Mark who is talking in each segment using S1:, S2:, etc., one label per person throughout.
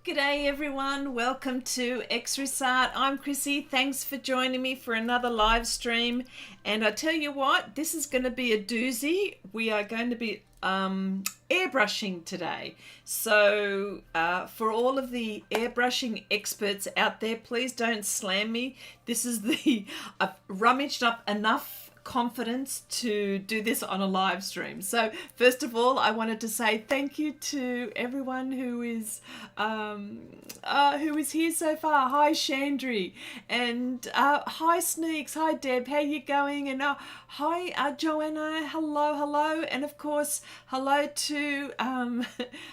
S1: G'day everyone, welcome to Xrissart. I'm Chrissy. Thanks for joining me for another live stream. And I tell you what, this is going to be a doozy. We are going to be airbrushing today. So for all of the airbrushing experts out there, please don't slam me. This is I've rummaged up enough confidence to do this on a live stream. So first of all, I wanted to say thank you to everyone who is here so far. Hi Chandri, and hi Sneaks, hi Deb, how you going? And hi Joanna, hello, and of course hello to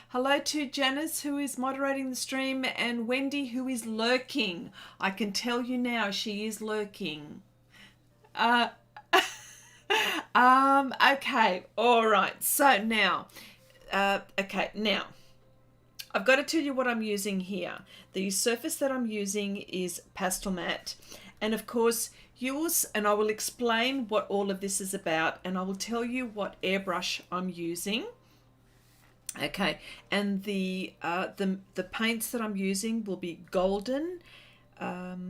S1: hello to Janice, who is moderating the stream, and Wendy, who is lurking. I can tell you now, she is lurking. Okay, all right, so now now I've got to tell you what I'm using here. The surface that I'm using is Pastelmat, and of course yours, and I will explain what all of this is about, and I will tell you what airbrush I'm using. Okay, and the paints that I'm using will be golden, they're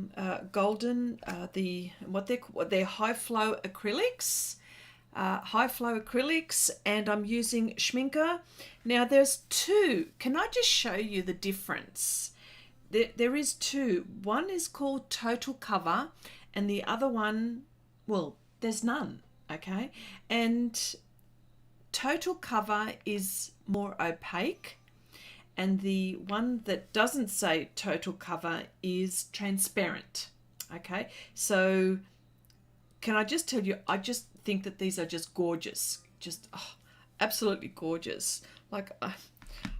S1: Highflow acrylics, and I'm using Schmincke. Now there's two. Can I just show you the difference? There is two. One is called Total Cover, and the other one, well, there's none. Okay, and Total Cover is more opaque, and the one that doesn't say Total Cover is transparent. Okay, so can I just tell you, I just think that these are just gorgeous, just absolutely gorgeous. Like I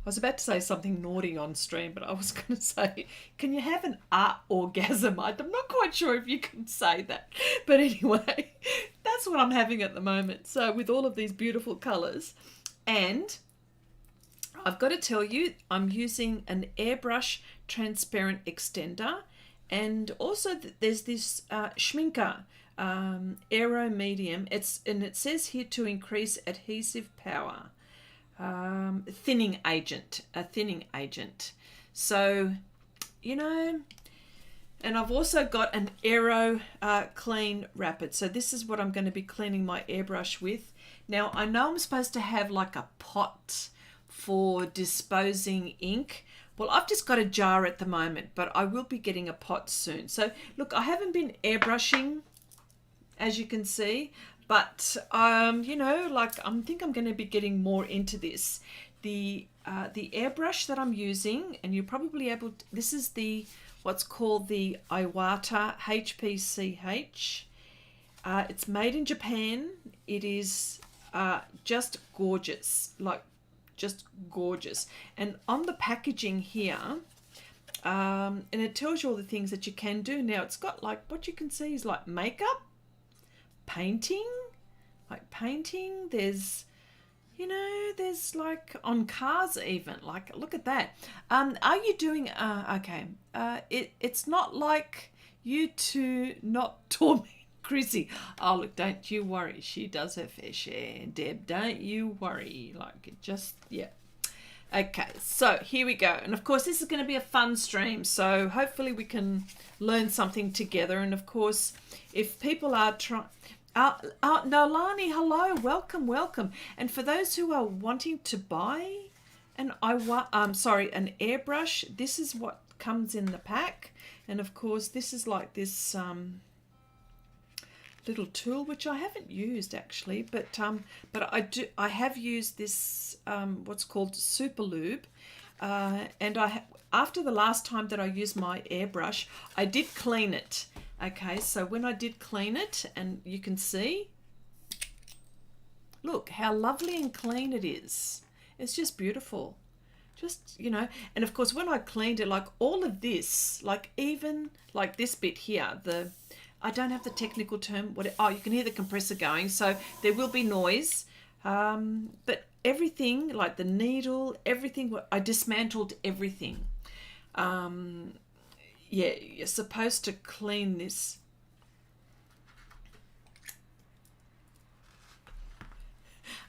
S1: was about to say something naughty on stream, but I was going to say, can you have an art orgasm? I'm not quite sure if you can say that, but anyway, that's what I'm having at the moment. So with all of these beautiful colors, and I've got to tell you, I'm using an airbrush transparent extender, and also there's this Schmincke aero medium. It says here to increase adhesive power, a thinning agent. So, you know, and I've also got an aero clean rapid. So this is what I'm going to be cleaning my airbrush with. Now I know I'm supposed to have like a pot for disposing ink. Well, I've just got a jar at the moment, but I will be getting a pot soon. So look, I haven't been airbrushing, as you can see, but you know, like I think I'm going to be getting more into this. The airbrush that I'm using, and you're probably able to, this is the what's called the Iwata HPCH. It's made in Japan. It is just gorgeous, like just gorgeous. And on the packaging here, and it tells you all the things that you can do. Now it's got like, what you can see is like makeup, painting, there's, you know, there's like on cars even, like look at that. Are you doing okay, it's not like you two not torment Chrissy. Oh look, don't you worry, she does her fair share, Deb, don't you worry, like it just, yeah. Okay, so here we go, and of course this is going to be a fun stream, so hopefully we can learn something together. And of course, if people are trying, Nolani, hello, welcome. And for those who are wanting to buy an airbrush, this is what comes in the pack. And of course this is like this little tool, which I haven't used actually, but I have used this what's called Super Lube, and after the last time that I used my airbrush, I did clean it. Okay, so when I did clean it, and you can see, look how lovely and clean it is. It's just beautiful, just, you know. And of course when I cleaned it, like all of this, like even like this bit here, I don't have the technical term. You can hear the compressor going, so there will be noise. But everything, like the needle, everything, I dismantled everything. Yeah, you're supposed to clean this.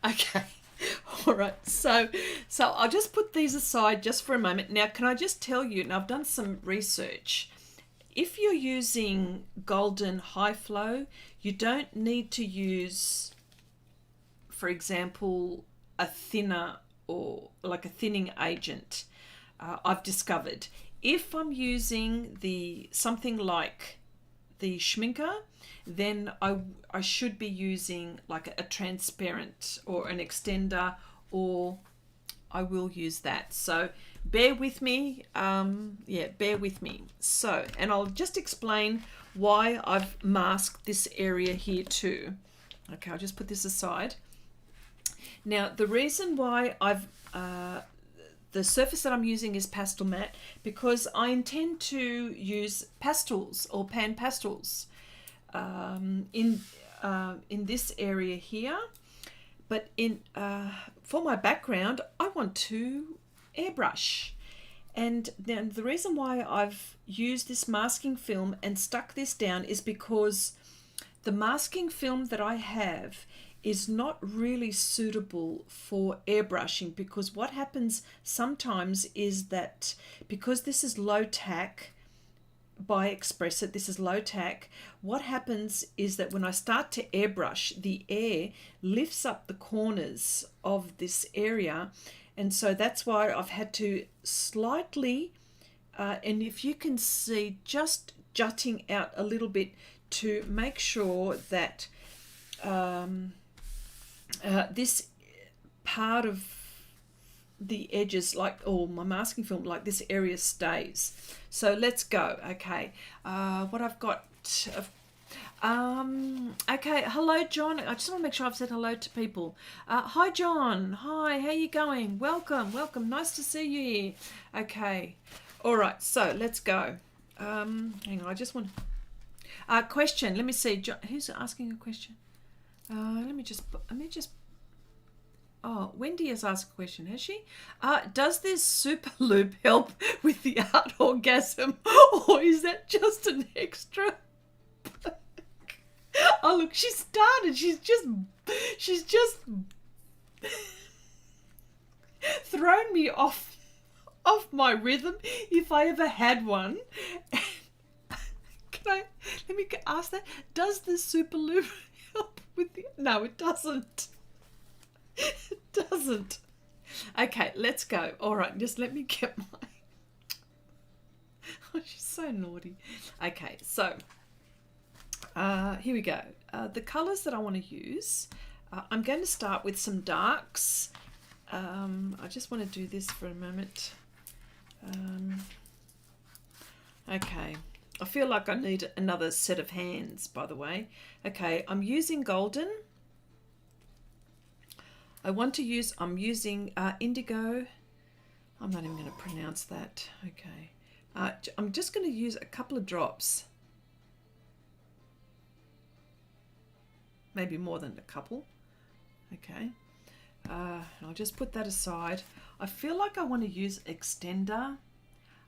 S1: Okay. All right, so I'll just put these aside just for a moment. Now, can I just tell you, and I've done some research, if you're using golden Highflow, you don't need to use, for example, a thinner or like a thinning agent. I've discovered if I'm using something like the Schmincke, then I should be using like a transparent or an extender, or I will use that. So bear with me. Yeah, bear with me. So, and I'll just explain why I've masked this area here too. Okay, I'll just put this aside. Now, the reason why the surface that I'm using is Pastelmat, because I intend to use pastels or pan pastels in this area here. But for my background, I want to airbrush. And then the reason why I've used this masking film and stuck this down is because the masking film that I have is not really suitable for airbrushing, because what happens sometimes is that because this is low tack by Xrissart, this is low tack, what happens is that when I start to airbrush, the air lifts up the corners of this area, and so that's why I've had to slightly and if you can see, just jutting out a little bit to make sure that this part of the edges, like, or my masking film, like this area stays. So let's go. Okay, what I've got, okay, hello John. I just want to make sure I've said hello to people. Hi John, hi, how you going? Welcome, nice to see you here. Okay, all right, so let's go. Hang on, I just want question, let me see, John, who's asking a question? Let me just, oh, Wendy has asked a question, has she? Does this super lube help with the art orgasm, or is that just an extra? Oh, look, she started. She's just thrown me off my rhythm, if I ever had one. Let me ask that. Does the super lube help with the, no, it doesn't. It doesn't. Okay, let's go. All right, just let me get my, oh, she's so naughty. Okay, so here we go. The colors that I want to use, I'm going to start with some darks. I just want to do this for a moment. Okay, I feel like I need another set of hands, by the way. Okay, I'm using golden. I'm using indigo. I'm not even going to pronounce that. Okay, I'm just going to use a couple of drops. Maybe more than a couple. Okay, I'll just put that aside. I feel like I want to use extender.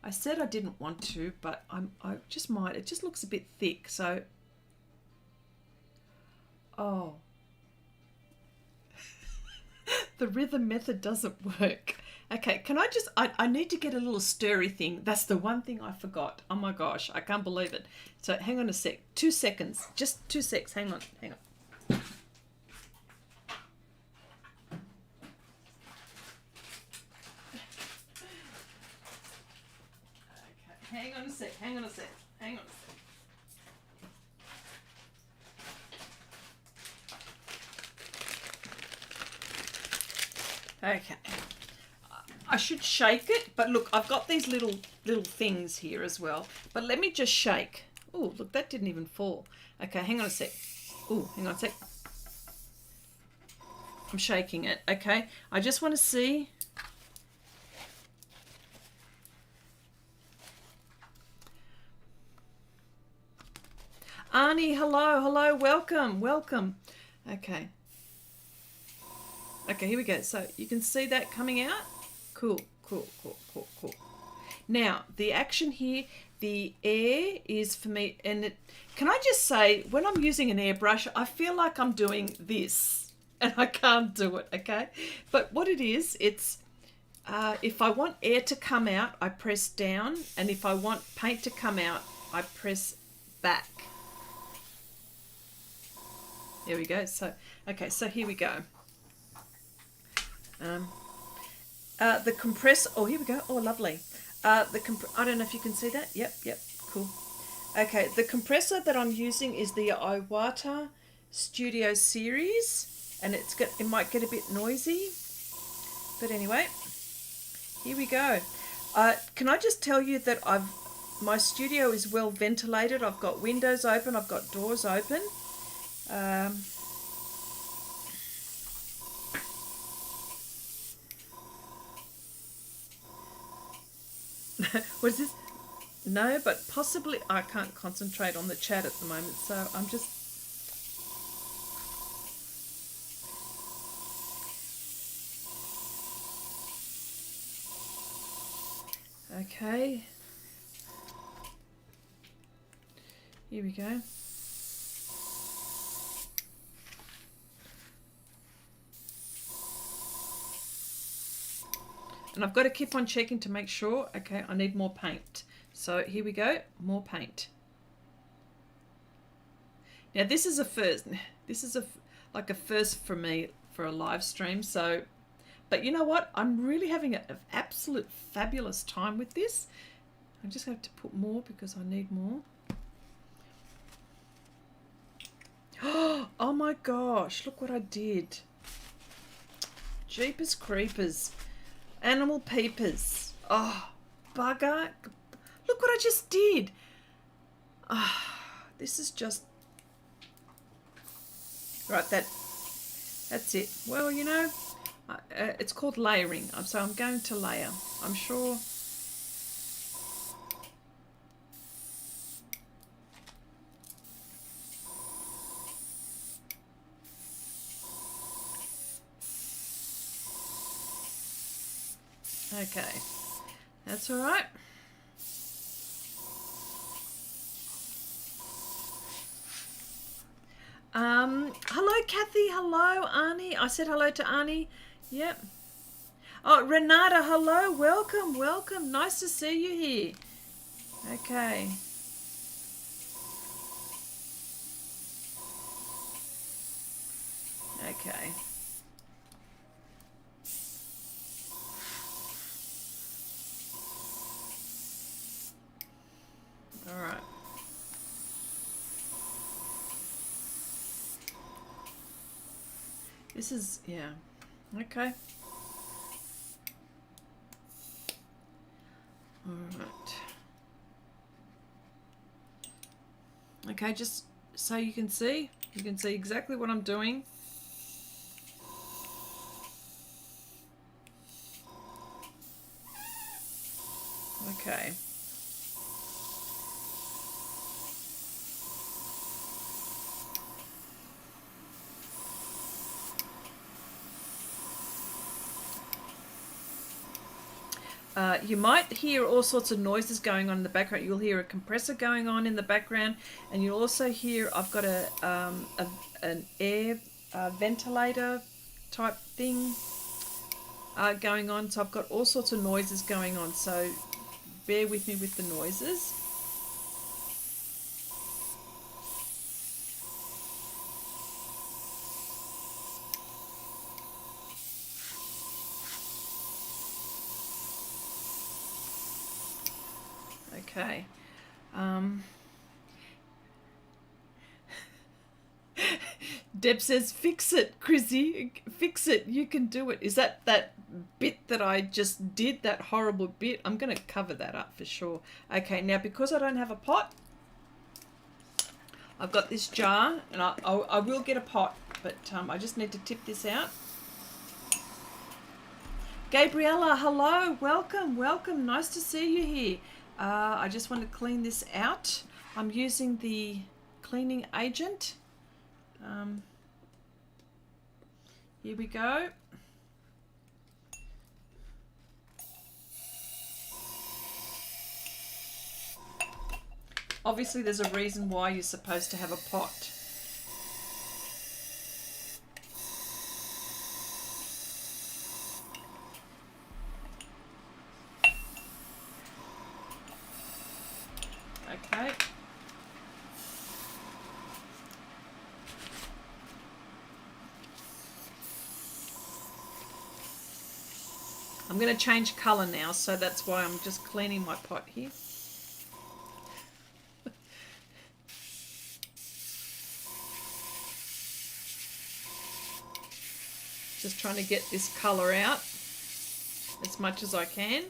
S1: I said I didn't want to, but I just might. It just looks a bit thick, so. Oh. The rhythm method doesn't work. Okay, can I just, I need to get a little stirry thing. That's the one thing I forgot. Oh my gosh, I can't believe it. So hang on a sec, 2 seconds, just 2 secs, hang on. Okay, hang on a sec. Okay, I should shake it, but look, I've got these little things here as well. But let me just shake. Oh, look, that didn't even fall. Okay, hang on a sec. Oh, hang on a sec. I'm shaking it. Okay, I just want to see. Arnie, hello, welcome. Okay. Okay, here we go. So you can see that coming out. Cool. Now, the action here, the air is for me, and can I just say, when I'm using an airbrush, I feel like I'm doing this. and I can't do it, okay? But what it is, it's if I want air to come out, I press down, and if I want paint to come out, I press back. There we go. So, okay, so here we go. The compressor, oh, here we go. Oh, lovely. I don't know if you can see that. Yep, cool. Okay, the compressor that I'm using is the Iwata Studio series, and it might get a bit noisy, but anyway, here we go. Can I just tell you that my studio is well ventilated. I've got windows open, I've got doors open. What is this? No, but possibly I can't concentrate on the chat at the moment, so I'm just... Okay. Here we go. And I've got to keep on checking to make sure. Okay, I need more paint. So here we go, more paint. Now this is a first. This is like a first for me for a live stream. So, but you know what? I'm really having an absolute fabulous time with this. I just have to put more because I need more. Oh my gosh, look what I did. Jeepers creepers. Animal peepers. Oh, bugger. Look what I just did. This is just... Right, that's it. Well, you know, it's called layering. So I'm going to layer. I'm sure... Okay, that's all right. Hello, Kathy. Hello, Arnie. I said hello to Arnie. Yep. Oh, Renata, hello. Welcome, welcome. Nice to see you here. Okay. Okay. All right. This is, yeah. Okay. All right. Okay, just so you can see exactly what I'm doing. Okay. You might hear all sorts of noises going on in the background. You'll hear a compressor going on in the background, and you'll also hear I've got an air ventilator type thing going on. So I've got all sorts of noises going on. So bear with me with the noises. Okay. Deb says, fix it, Chrissy. Fix it. You can do it. Is that bit that I just did, that horrible bit? I'm going to cover that up for sure. Okay, now because I don't have a pot, I've got this jar, and I will get a pot, but I just need to tip this out. Gabriella, hello. Welcome, welcome. Nice to see you here. I just want to clean this out. I'm using the cleaning agent. Here we go. Obviously there's a reason why you're supposed to have a pot. I'm going to change colour now, so that's why I'm just cleaning my pot here. Just trying to get this colour out as much as I can.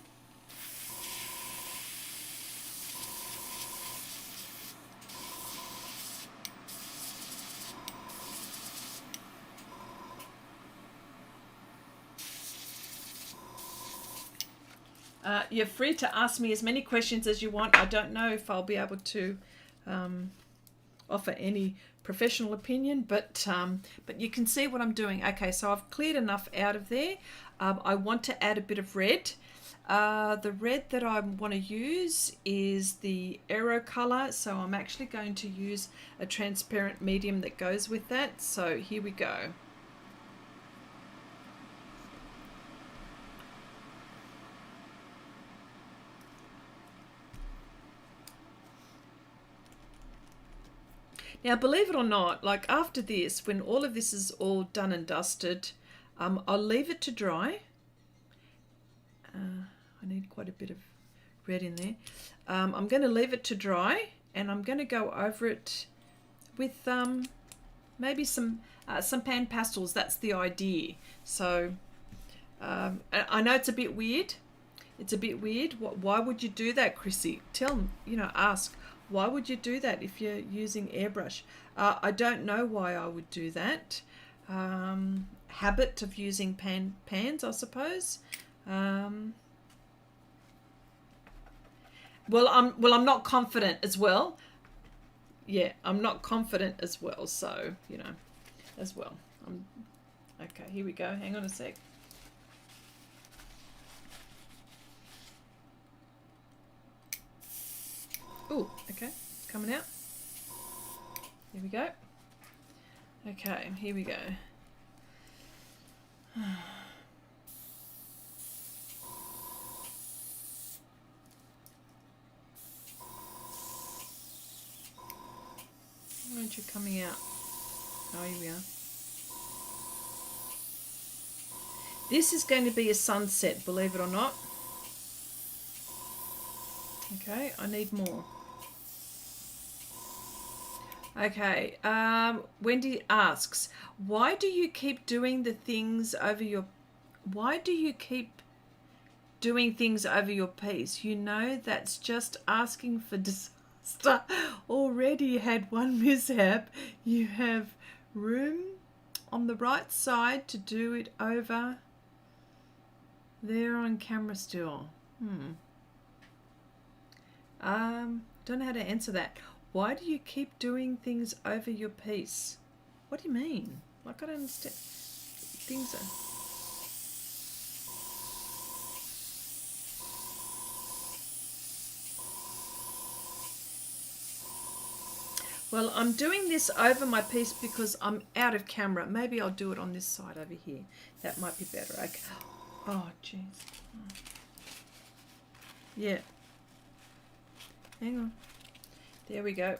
S1: You're free to ask me as many questions as you want. I don't know if I'll be able to offer any professional opinion, but you can see what I'm doing. Okay, so I've cleared enough out of there. I want to add a bit of red. The red that I want to use is the aerocolor, so I'm actually going to use a transparent medium that goes with that. So here we go. Now, believe it or not, like after this, when all of this is all done and dusted, I'll leave it to dry. I need quite a bit of red in there. I'm going to leave it to dry, and I'm going to go over it with maybe some pan pastels. That's the idea. So I know it's a bit weird. It's a bit weird. Why would you do that, Chrissy? Ask. Why would you do that if you're using airbrush? I don't know why I would do that. Habit of using pans, I suppose. Well, I'm not confident as well. Yeah, I'm not confident as well. So as well. Okay. Here we go. Hang on a sec. Oh, okay, it's coming out. Here we go. Okay, here we go. Why aren't you coming out? Oh, here we are. This is going to be a sunset, believe it or not. Okay, I need more. Okay, Wendy asks, why do you keep doing the things over your... Why do you keep doing things over your piece? You know, that's just asking for disaster. Already had one mishap. You have room on the right side to do it over there on camera still. Don't know how to answer that. Why do you keep doing things over your piece? What do you mean? Like, I don't understand. Things are... Well, I'm doing this over my piece because I'm out of camera. Maybe I'll do it on this side over here. That might be better. Okay. Oh, jeez. Oh. Yeah. Hang on. There we go.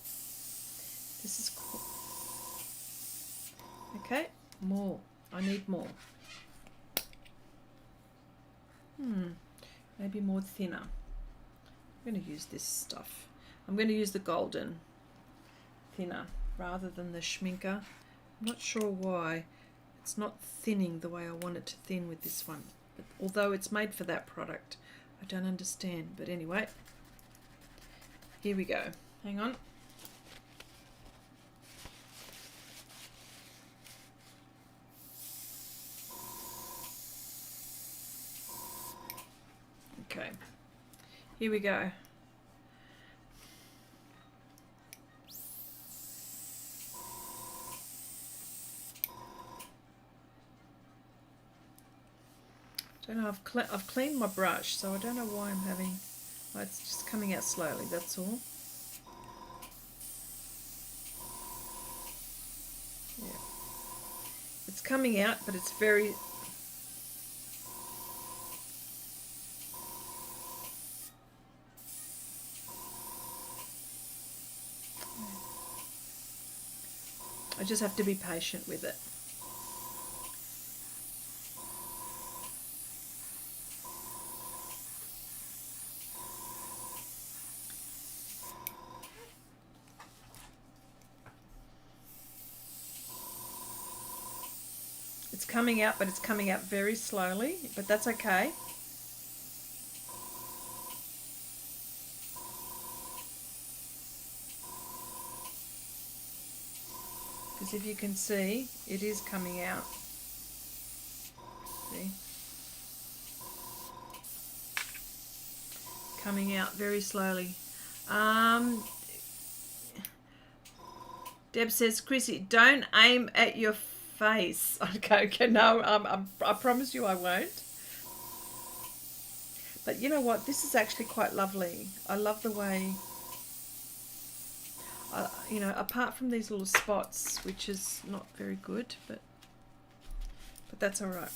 S1: This is cool. Okay, more. I need more. Maybe more thinner. I'm going to use this stuff. I'm going to use the golden thinner rather than the Schmincke. I'm not sure why it's not thinning the way I want it to thin with this one. But although it's made for that product, I don't understand. But anyway, here we go. Hang on. Okay, here we go. Don't know, I've cleaned my brush, so I don't know why I'm having... Oh, it's just coming out slowly, that's all. Yeah. It's coming out, but it's very... I just have to be patient with it. It's coming out, but it's coming out very slowly, but that's okay. Because if you can see, it is coming out. See? Coming out very slowly. Deb says, Chrissy, don't aim at your face. Okay, no, I promise you I won't. But you know what? This is actually quite lovely. I love the way, you know, apart from these little spots, which is not very good, but that's all right.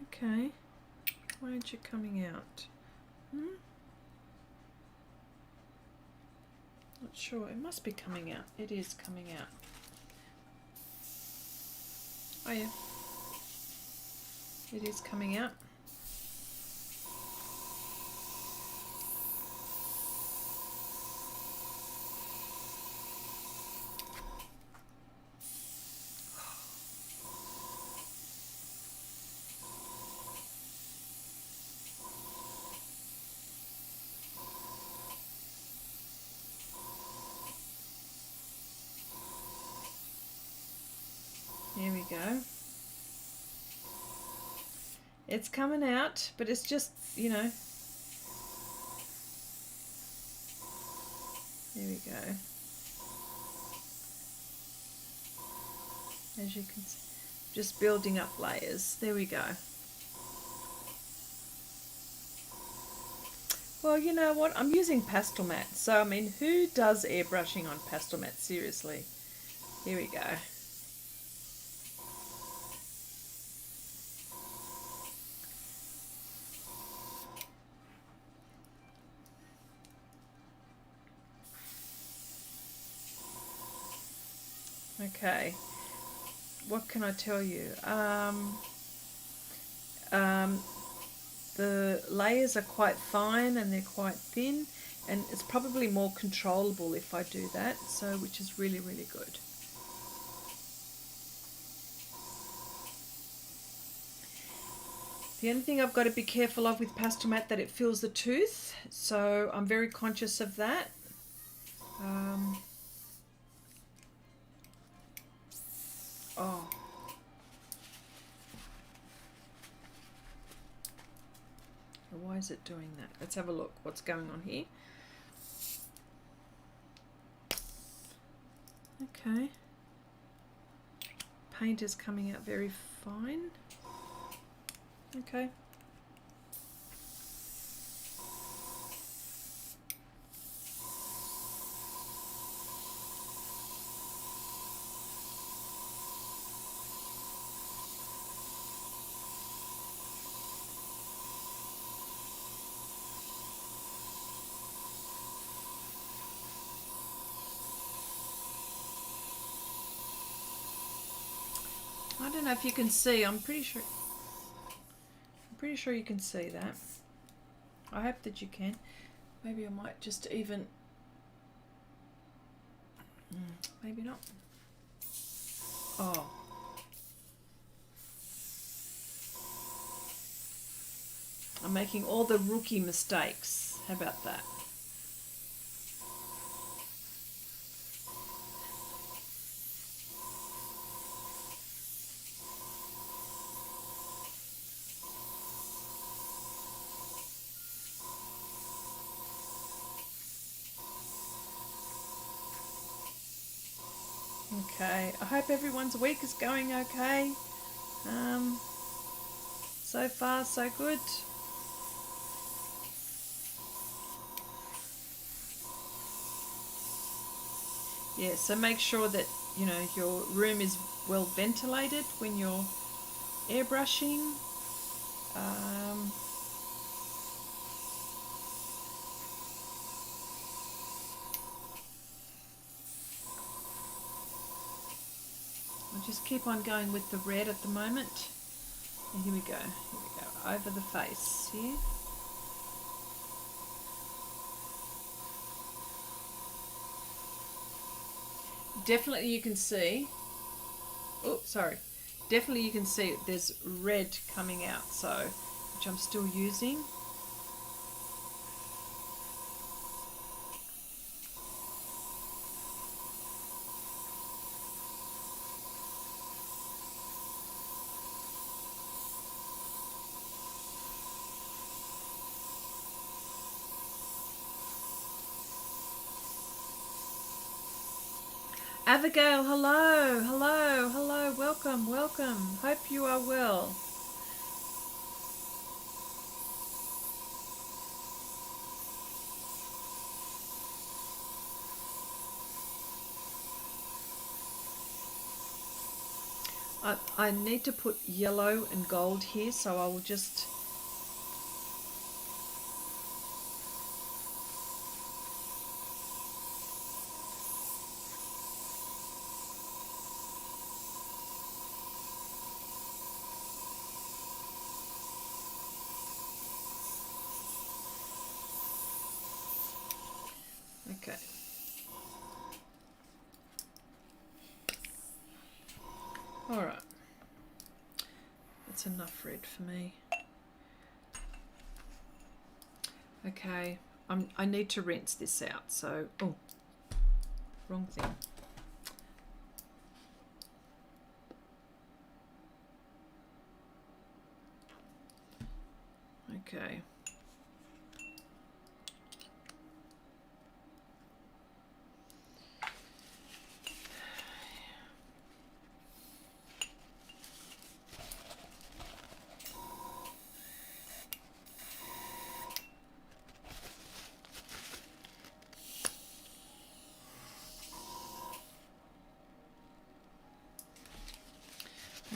S1: Okay, why aren't you coming out? Not sure. It must be coming out. It is coming out. Oh yeah, it is coming out. There we go. It's coming out, but it's just, you know. There we go. As you can see, just building up layers. There we go. Well, you know what? I'm using Pastelmat. So, I mean, who does airbrushing on Pastelmat? Seriously. Here we go. Okay, what can I tell you? The layers are quite fine and they're quite thin, and it's probably more controllable if I do that, so which is really, really good. The only thing I've got to be careful of with Pastelmat that it fills the tooth, so I'm very conscious of that. Oh. Why is it doing that? Let's have a look. What's going on here? Okay. Paint is coming out very fine. Okay. I don't know if you can see. I'm pretty sure you can see that. I hope that you can. Maybe I might just even. Maybe not. Oh. I'm making all the rookie mistakes. How about that? Okay, I hope everyone's week is going okay. So far, so good. Yeah, so make sure that, you know, your room is well ventilated when you're airbrushing. I'll just keep on going with the red at the moment. And here we go, over the face here. definitely you can see, oh sorry, definitely you can see there's red coming out, so, which I'm still using. Abigail, hello, hello, hello, welcome, welcome. Hope you are well. I need to put yellow and gold here, so I will just... Okay. All right. That's enough red for me. Okay. I need to rinse this out. So, oh, wrong thing. Okay.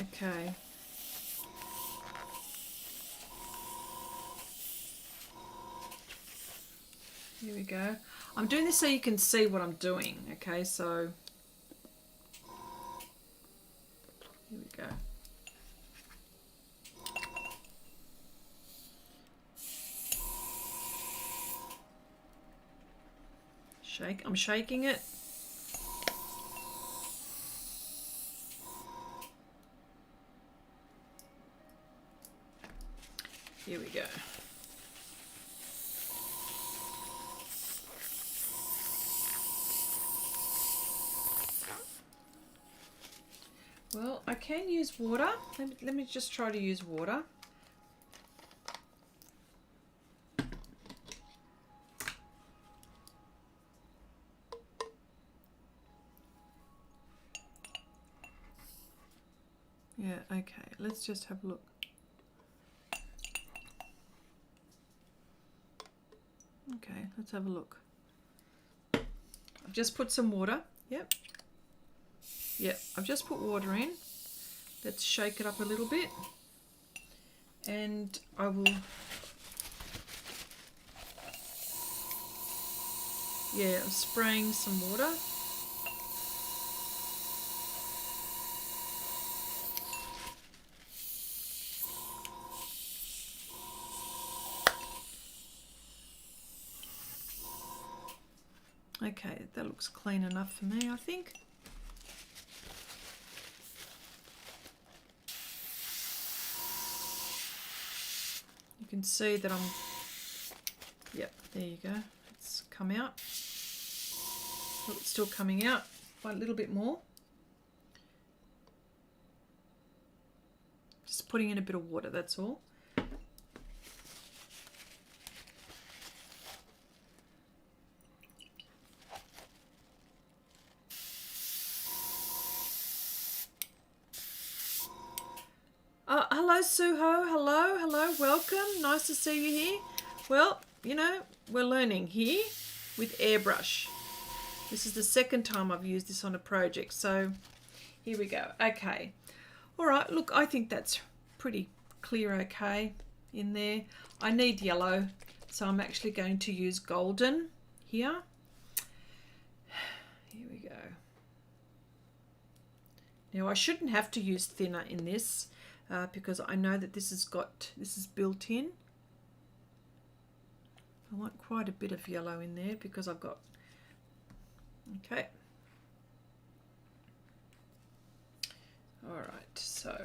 S1: Okay. Here we go. I'm doing this so you can see what I'm doing. Okay, so here we go. I'm shaking it. Here we go. Well, I can use water. Let me just try to use water. Yeah, okay. Let's just have a look. Okay, let's have a look. I've just put some water. Yep. Yep, I've just put water in. Let's shake it up a little bit. And I will... Yeah, I'm spraying some water. Okay, that looks clean enough for me, I think. You can see that I'm... Yep, there you go. It's come out. Look, it's still coming out by a little bit more. Just putting in a bit of water, that's all. Hello Suho, hello, welcome, nice to see you here. Well, you know, we're learning here with Airbrush. This is the second time I've used this on a project, so here we go. Okay, all right, look, I think that's pretty clear okay in there. I need yellow, so I'm actually going to use golden here. Here we go. Now I shouldn't have to use thinner in this, because I know that this is built in. I want quite a bit of yellow in there because I've got, okay. So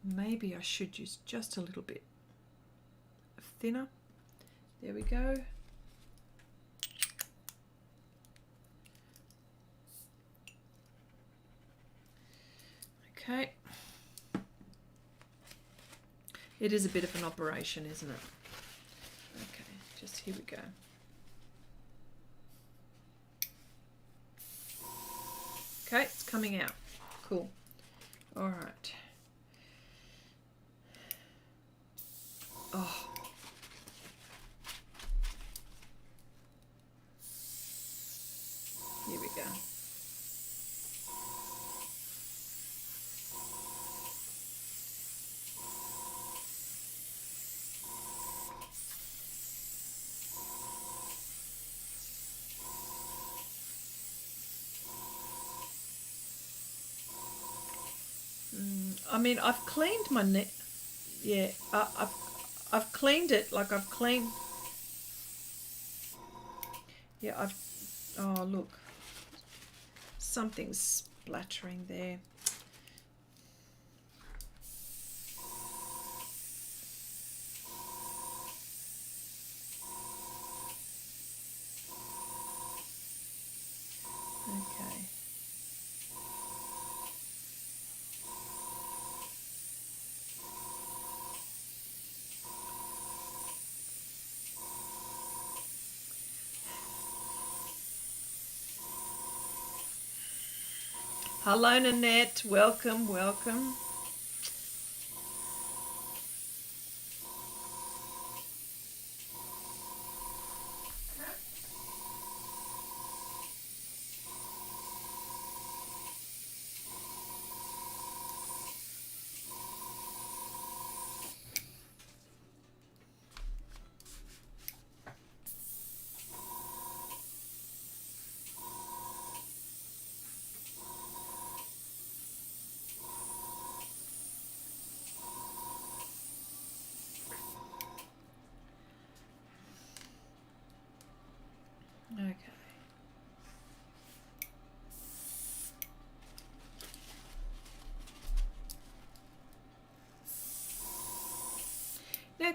S1: maybe I should use just a little bit of thinner. There we go. Okay. It is a bit of an operation, isn't it? Okay, just here we go. Okay, it's coming out. Cool. All right. Oh. Here we go. I mean, I've cleaned my net. Yeah, I've cleaned it. Like I've cleaned. Yeah, oh look, something's splattering there. Okay. Hello, Nanette. Welcome, welcome. Okay. Now,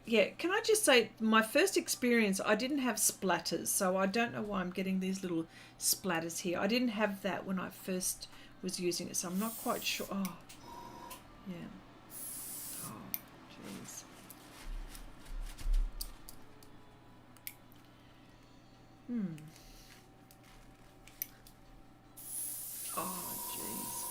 S1: yeah, can I just say, my first experience, I didn't have splatters, so I don't know why I'm getting these little splatters here. I didn't have that when I first was using it, so I'm not quite sure. Oh, yeah. Oh, jeez. Oh, jeez.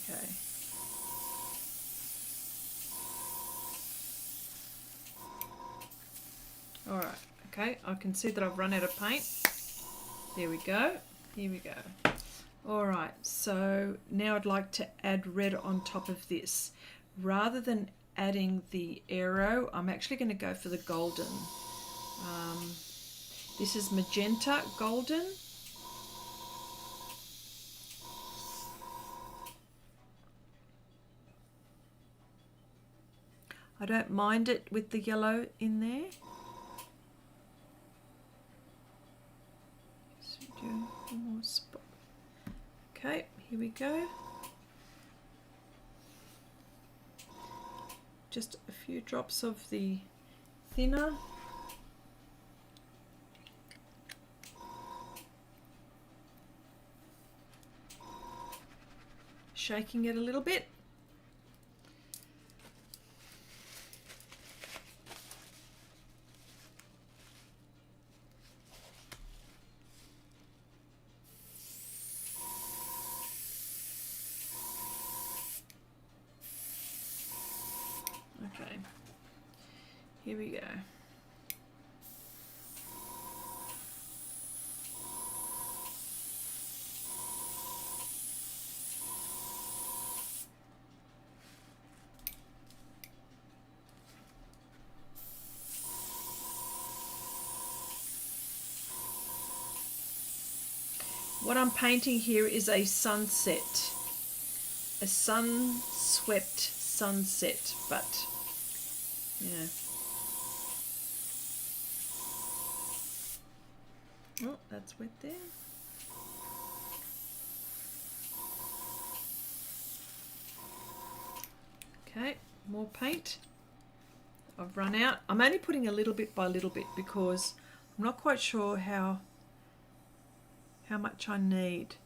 S1: Okay. All right. Okay, I can see that I've run out of paint. There we go. Here we go. All right, so now I'd like to add red on top of this. Rather than adding the aero, I'm actually going to go for the golden. This is magenta golden. I don't mind it with the yellow in there. Okay, here we go. Just a few drops of the thinner. Shaking it a little bit. Okay, here we go. What I'm painting here is a sunset, a sun-swept sunset, but yeah. Oh, that's wet there. Okay, more paint. I've run out. I'm only putting a little bit by little bit because I'm not quite sure how much I need.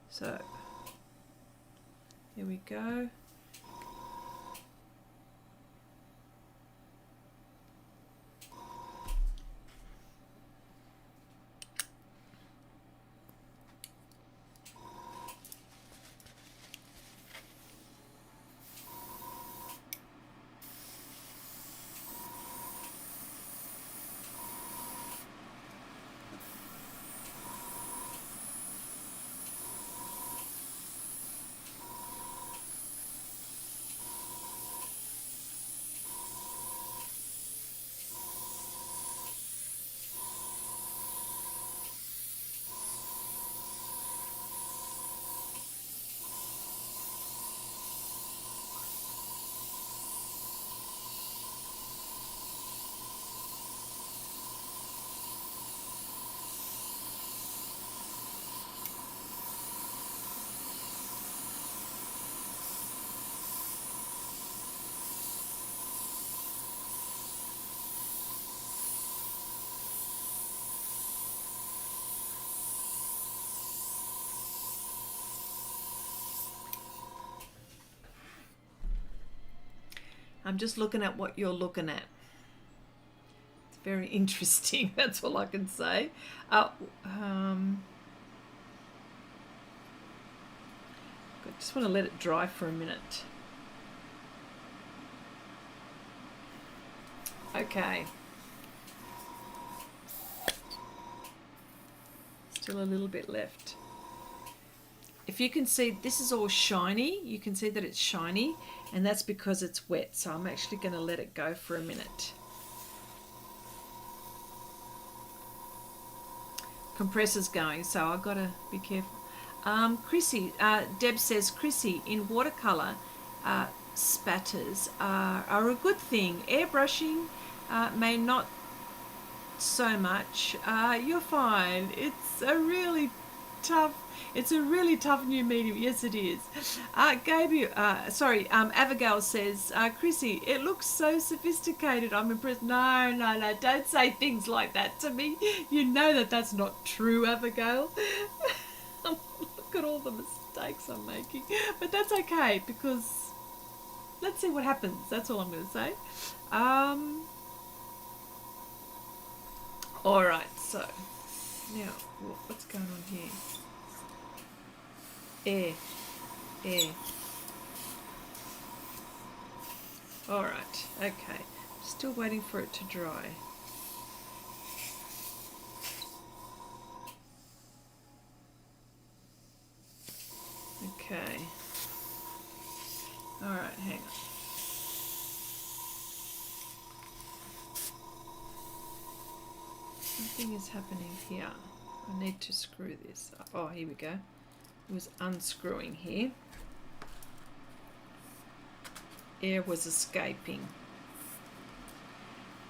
S1: So here we go. I'm just looking at what you're looking at. It's very interesting. That's all I can say. I just want to let it dry for a minute. Okay. Still a little bit left. If you can see, this is all shiny. You can see that it's shiny, and that's because it's wet. So I'm actually going to let it go for a minute. Compressor's going, so I've got to be careful. Chrissy, Deb says, Chrissy, in watercolor, spatters are a good thing. Airbrushing may not so much. You're fine. It's a really tough new medium. Yes, it is. Abigail says, Chrissy, it looks so sophisticated. I'm impressed. No, don't say things like that to me. You know that that's not true, Abigail. Look at all the mistakes I'm making. But that's okay, because let's see what happens. That's all I'm going to say. All right, so now what's going on here? Air. All right, okay. Still waiting for it to dry. Okay. All right, hang on. Something is happening here. I need to screw this up. Oh, here we go. It was unscrewing here. Air was escaping.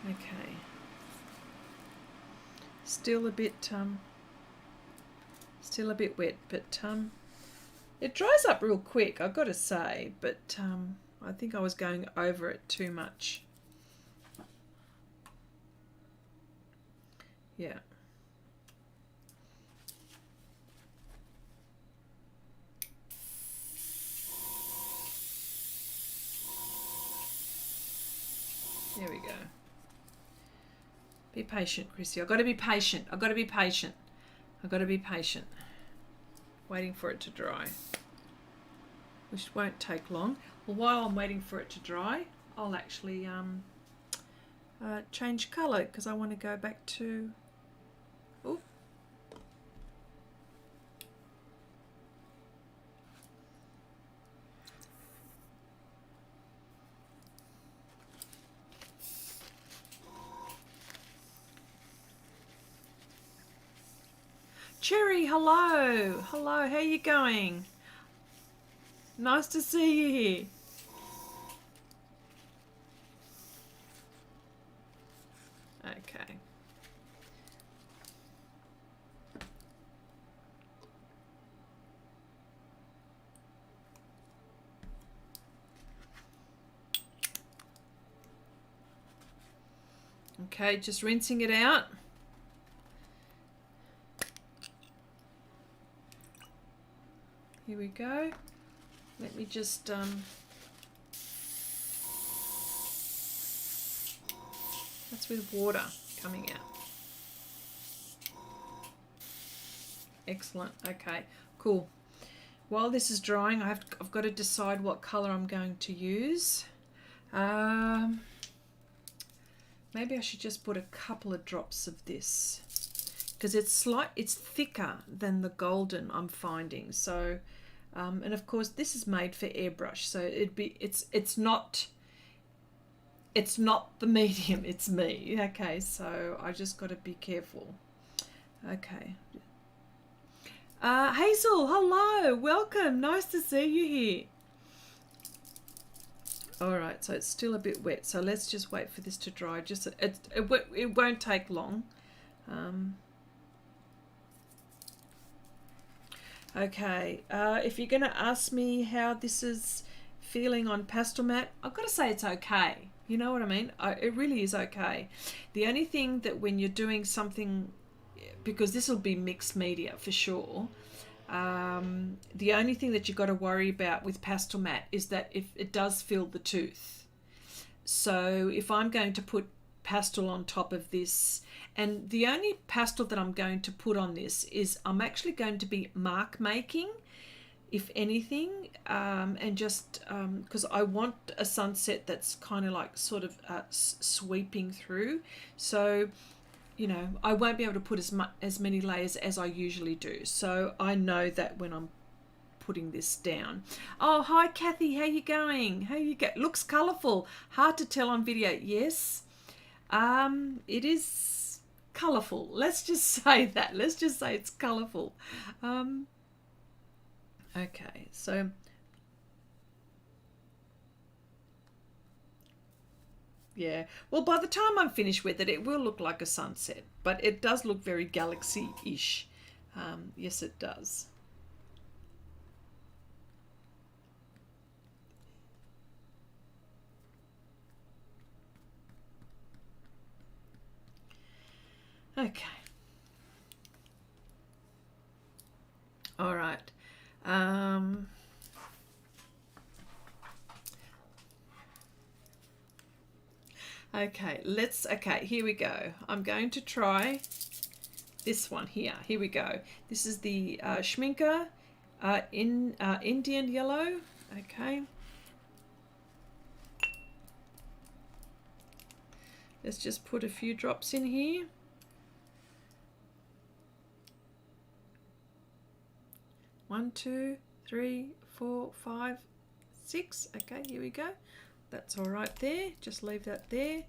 S1: Okay. Still a bit wet, but it dries up real quick, I've got to say, but I think I was going over it too much. Yeah. There we go. Be patient, Chrissy. I've got to be patient. I've got to be patient. I've got to be patient. Waiting for it to dry, which won't take long. Well, while I'm waiting for it to dry, I'll actually change colour, because I want to go back to... Ooh. Cherry, hello. Hello, how you going? Nice to see you here. Okay. Okay, just rinsing it out. Here we go. Let me just that's with water coming out. Excellent. Okay, cool. While this is drying, I've got to decide what color I'm going to use. Maybe I should just put a couple of drops of this because it's thicker than the golden I'm finding. So, and of course this is made for airbrush, so it's not the medium, it's me. Okay, so I just got to be careful. Okay. Hazel, hello, welcome. Nice to see you here. All right, so it's still a bit wet, so let's just wait for this to dry. Just it won't take long. Okay, if you're going to ask me how this is feeling on Pastelmat, I've got to say it's okay. You know what I mean? It really is okay. The only thing that when you're doing something, because this will be mixed media for sure, the only thing that you've got to worry about with Pastelmat is that if it does fill the tooth. So if I'm going to put pastel on top of this, and the only pastel that I'm going to put on this is I'm actually going to be mark making, if anything, and just because I want a sunset that's kind of like sort of sweeping through. So you know, I won't be able to put as many layers as I usually do. So I know that when I'm putting this down. Oh, hi Kathy, how you going? How you get? Looks colourful. Hard to tell on video. Yes, it is colourful. Let's just say that. Let's just say it's colourful. Okay, so yeah, well, by the time I'm finished with it, it will look like a sunset, but it does look very galaxy-ish. Yes, it does. Okay. All right. Okay, here we go. I'm going to try this one here. Here we go. This is the Schmincke Indian yellow. Okay. Let's just put a few drops in here. One, two, three, 4, 5, 6. Okay, here we go. That's all right there. Just leave that there.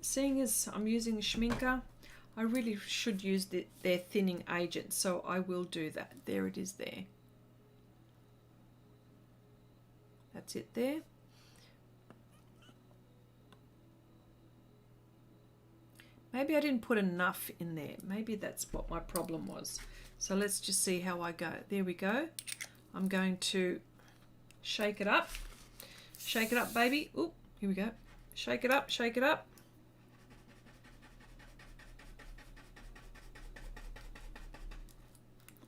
S1: Seeing as I'm using Schmincke, I really should use their thinning agent, so I will do that. There it is there. That's it there. Maybe I didn't put enough in there. Maybe that's what my problem was. So let's just see how I go. There we go. I'm going to shake it up. Shake it up, baby. Oop, here we go. Shake it up, shake it up.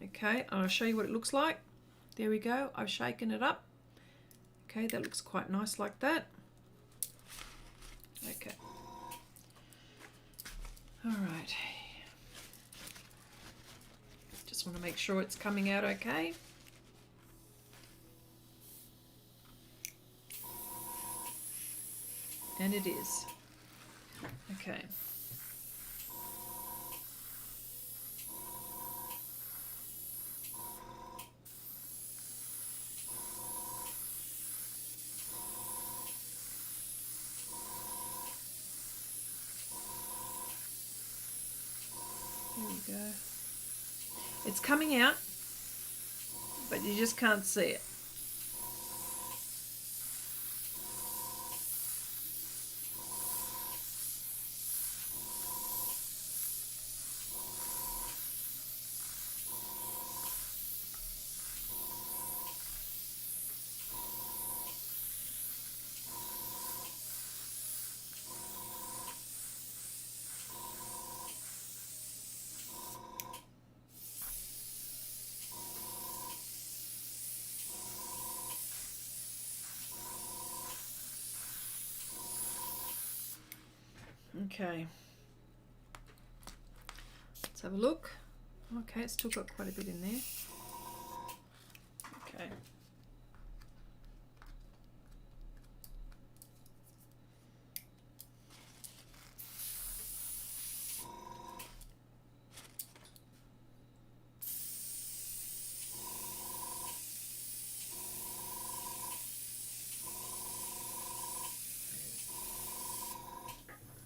S1: Okay, I'll show you what it looks like. There we go. I've shaken it up. Okay, that looks quite nice like that. Okay. All right. Just want to make sure it's coming out okay. And it is. Okay. It's coming out, but you just can't see it. Okay, let's have a look. Okay, it's still got quite a bit in there. Okay.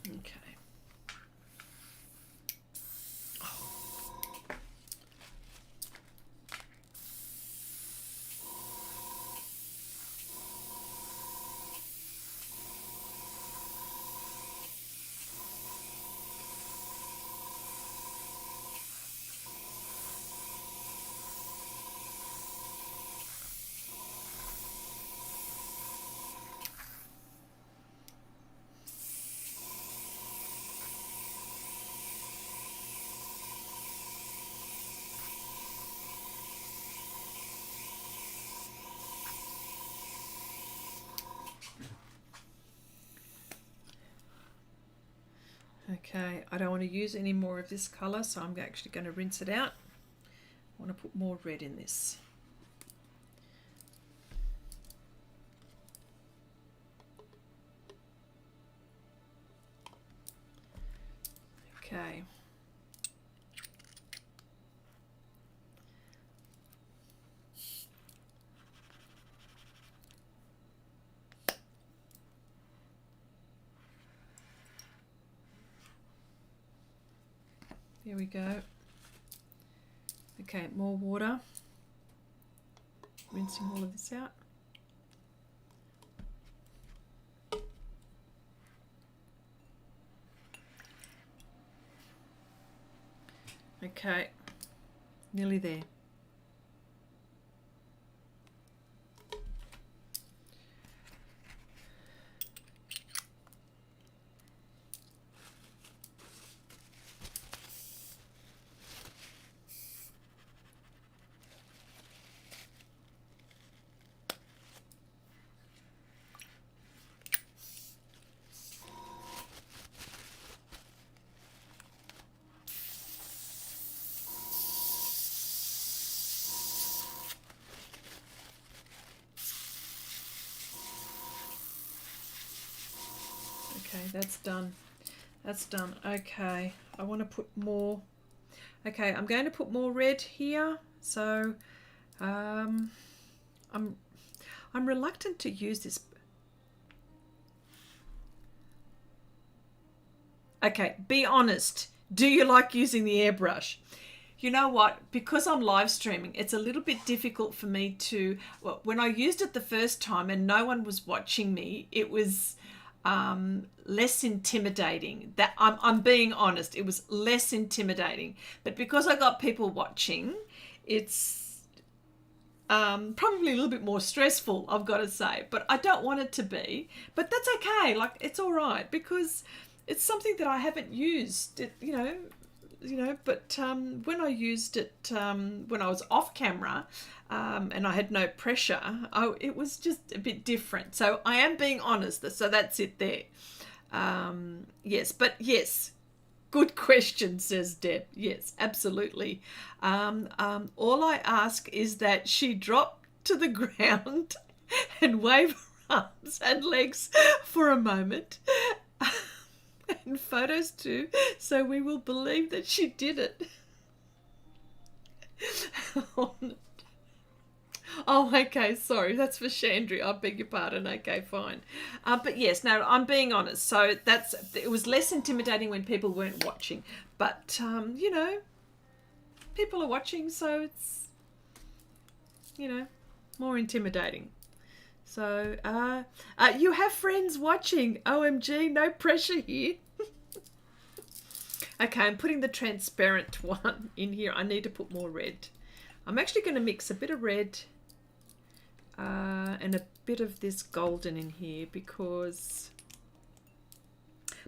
S1: Okay. Okay, I don't want to use any more of this colour, so I'm actually going to rinse it out. I want to put more red in this. Okay. There we go. Okay, more water. Rinsing all of this out. Okay, nearly there. Okay, that's done. That's done. Okay, I want to put more. Okay, I'm going to put more red here. So, I'm reluctant to use this. Okay, be honest. Do you like using the airbrush? You know what? Because I'm live streaming, it's a little bit difficult for me to. Well, when I used it the first time and no one was watching me, it was less intimidating. That I'm being honest, it was less intimidating. But because I got people watching, it's probably a little bit more stressful, I've got to say. But I don't want it to be. But that's okay. Like, it's all right because it's something that I haven't used. You know. But when I used it when I was off camera and I had no pressure, it was just a bit different. So I am being honest. So that's it there. Yes, but yes, good question, says Deb. Yes, absolutely. All I ask is that she drop to the ground and wave her arms and legs for a moment. And photos too, so we will believe that she did it. Oh, okay, sorry, that's for Chandri. I beg your pardon. Okay, fine. But yes, no, I'm being honest. So it was less intimidating when people weren't watching. But you know, people are watching, so it's, you know, more intimidating. So, you have friends watching. OMG, no pressure here. Okay, I'm putting the transparent one in here. I need to put more red. I'm actually going to mix a bit of red and a bit of this golden in here because...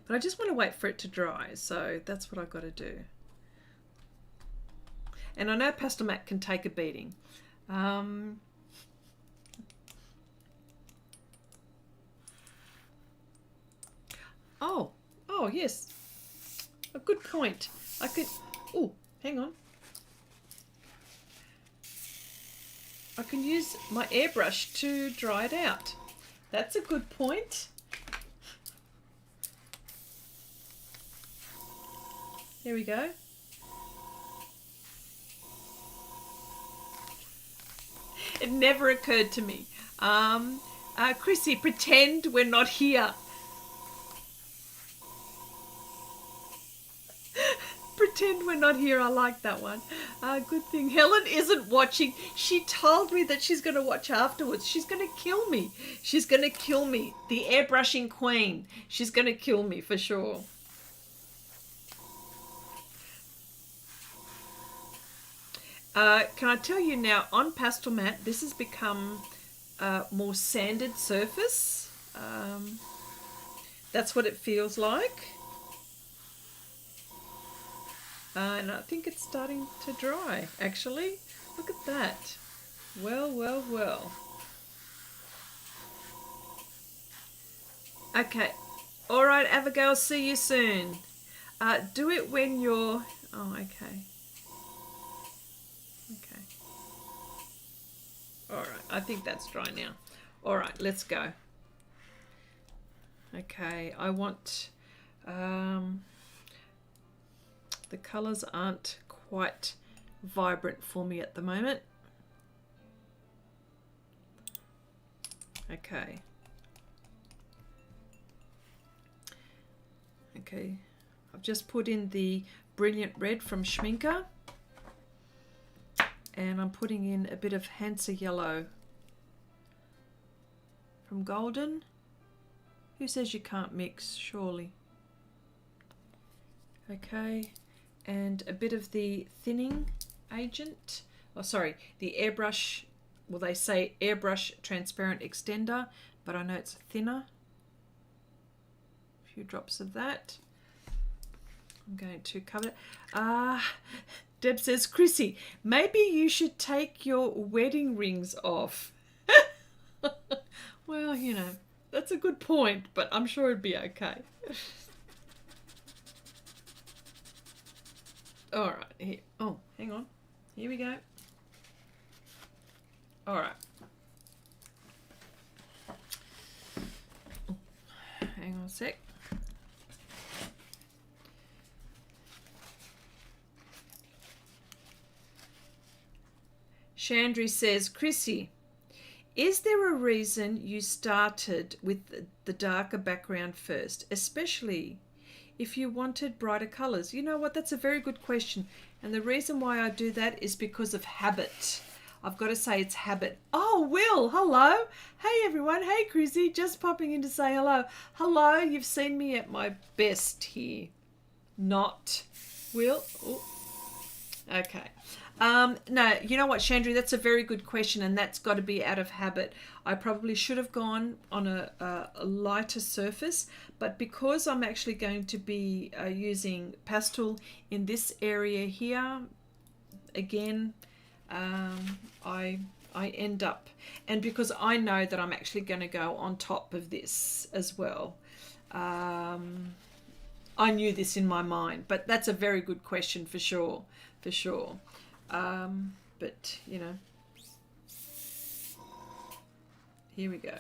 S1: But I just want to wait for it to dry, so that's what I've got to do. And I know Pastelmat can take a beating. Oh, yes. A good point. I could... Oh, hang on. I can use my airbrush to dry it out. That's a good point. Here we go. It never occurred to me. Chrissy, pretend we're not here. Pretend we're not here. I like that one. Good thing Helen isn't watching. She told me that she's going to watch afterwards. She's going to kill me. She's going to kill me. The airbrushing queen. She's going to kill me for sure. Can I tell you now, on Pastelmat, this has become a more sanded surface. That's what it feels like. And I think it's starting to dry, actually. Look at that. Well, well, well. Okay. All right, Abigail, see you soon. Do it when you're... Oh, okay. Okay. All right, I think that's dry now. All right, let's go. Okay, I want... the colours aren't quite vibrant for me at the moment. Okay. Okay, I've just put in the Brilliant Red from Schmincke. And I'm putting in a bit of Hansa Yellow from Golden. Who says you can't mix, surely? Okay. And a bit of the thinning agent, oh sorry, the airbrush, well they say airbrush transparent extender, but I know it's thinner. A few drops of that. I'm going to cover it. Deb says, Chrissy, maybe you should take your wedding rings off. Well, you know, that's a good point, but I'm sure it'd be okay. All right, here. Oh, hang on. Here we go. All right. Hang on a sec. Chandri says, Chrissy, is there a reason you started with the darker background first, especially if you wanted brighter colours? You know what, that's a very good question. And the reason why I do that is because of habit. I've got to say it's habit. Oh, Will, hello. Hey, everyone. Hey, Chrissy, just popping in to say hello. Hello, you've seen me at my best here. Not. Will? Ooh. Okay. No, you know what, Chandri, that's a very good question, and that's got to be out of habit. I probably should have gone on a lighter surface, but because I'm actually going to be using pastel in this area here, again, I end up, and because I know that I'm actually going to go on top of this as well. I knew this in my mind, but that's a very good question for sure, for sure. But you know, here we go.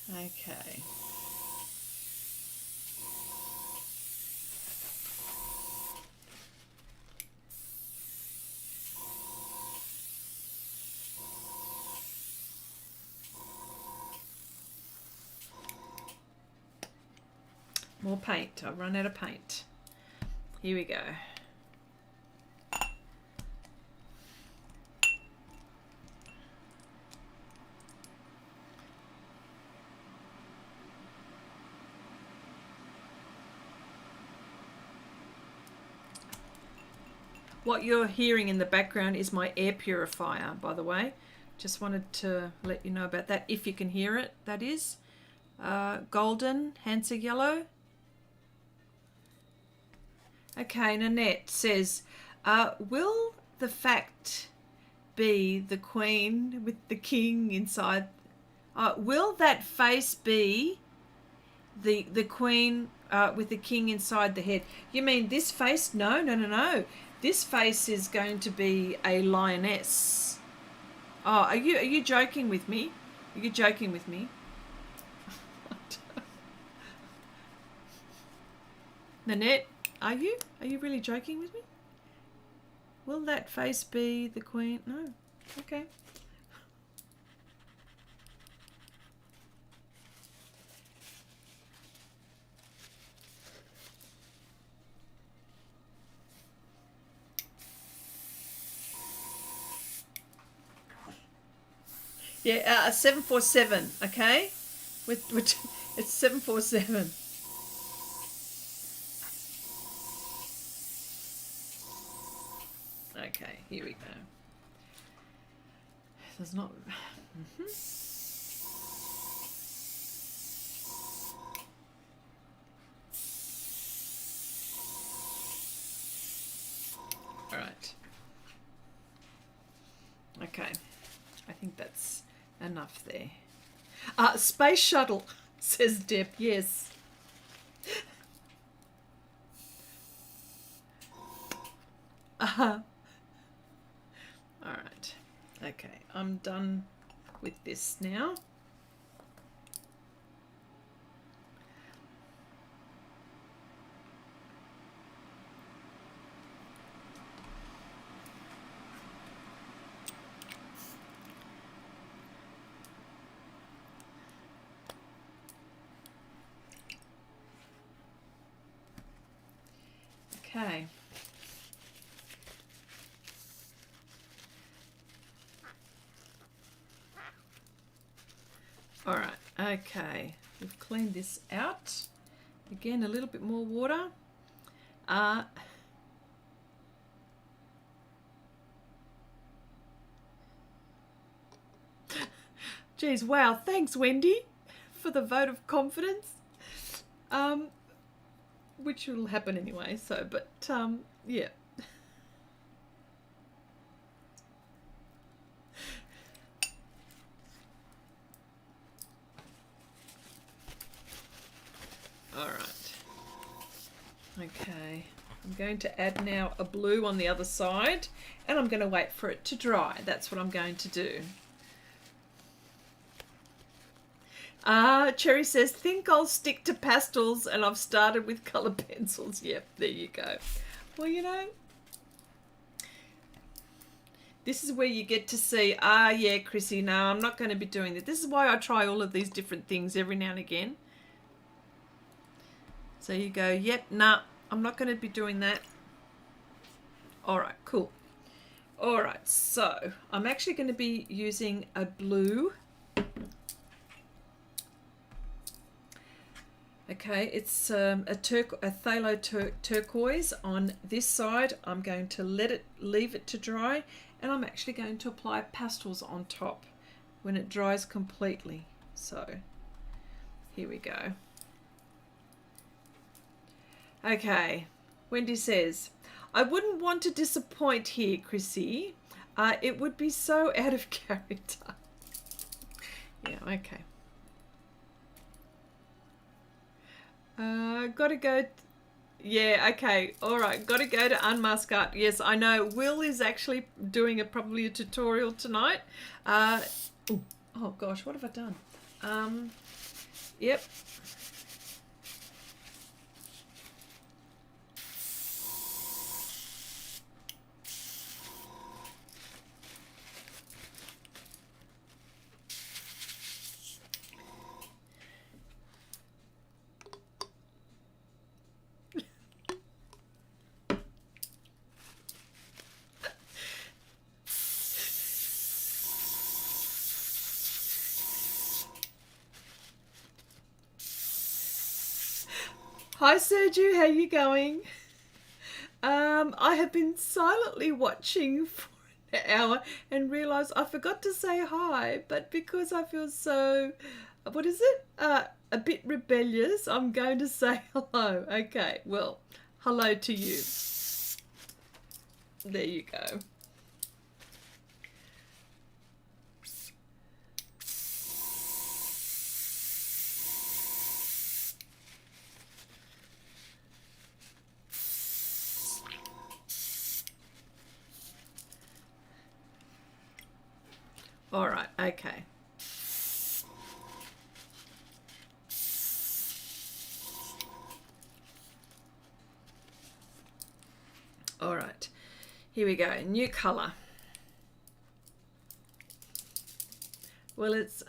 S1: Okay. more paint. I've run out of paint. Here we go. What you're hearing in the background is my air purifier, by the way. Just wanted to let you know about that, if you can hear it, that is. Golden, Hansa yellow. Okay, Nanette says, will the fact be the queen with the king inside? Will that face be the queen with the king inside the head? You mean this face? No, no, no, no. This face is going to be a lioness. Oh, are you joking with me? Are you joking with me? Nanette, are you? Are you really joking with me? Will that face be the queen? No. Okay. Yeah, 747. Okay, it's 747. Okay, here we go. There's not. All right. Okay, I think that's enough there. Space shuttle, says Deb. Yes. All right. Okay, I'm done with this now. Okay. All right, okay, we've cleaned this out. Again, a little bit more water. Geez, wow, thanks, Wendy, for the vote of confidence. Which will happen anyway, so, but, yeah. All right. Okay, I'm going to add now a blue on the other side, and I'm going to wait for it to dry. That's what I'm going to do. Cherry says, think I'll stick to pastels, and I've started with colour pencils. Yep, there you go. Well, you know, this is where you get to see, yeah, Chrissy, no, I'm not going to be doing that. This is why I try all of these different things every now and again. So you go, yep, nah, I'm not going to be doing that. All right, cool. All right, so I'm actually going to be using a blue. Okay, it's a phthalo turquoise on this side. I'm going to leave it to dry, and I'm actually going to apply pastels on top when it dries completely. So here we go. Okay, Wendy says, I wouldn't want to disappoint here, Chrissy. It would be so out of character. Yeah, okay. Gotta go. Yeah, okay. All right. Gotta go to Unmask Art. Yes, I know. Will is actually doing probably a tutorial tonight. Oh gosh, what have I done? Yep. Hi Sergio, how you going? I have been silently watching for an hour and realised I forgot to say hi, but because I feel so, what is it? A bit rebellious, I'm going to say hello. Okay, well, hello to you. There you go. All right, okay. All right, here we go, new colour. Well, it's...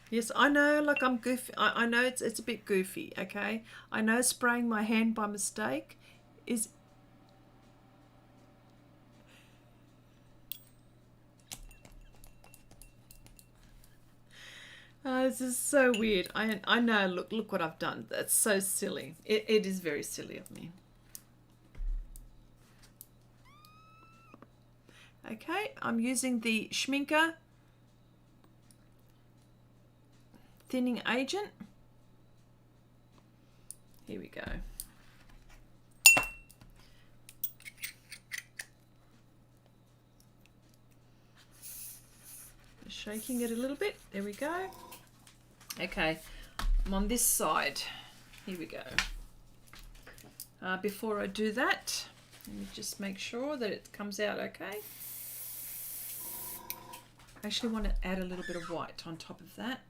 S1: Yes, I know, like I'm goofy. I know it's a bit goofy, okay? I know spraying my hand by mistake is... this is so weird. I know, look what I've done. That's so silly. It is very silly of me. Okay, I'm using the Schmincke thinning agent. Here we go. Just shaking it a little bit. There we go. Okay, I'm on this side. Here we go. Before I do that, let me just make sure that it comes out okay. I actually want to add a little bit of white on top of that.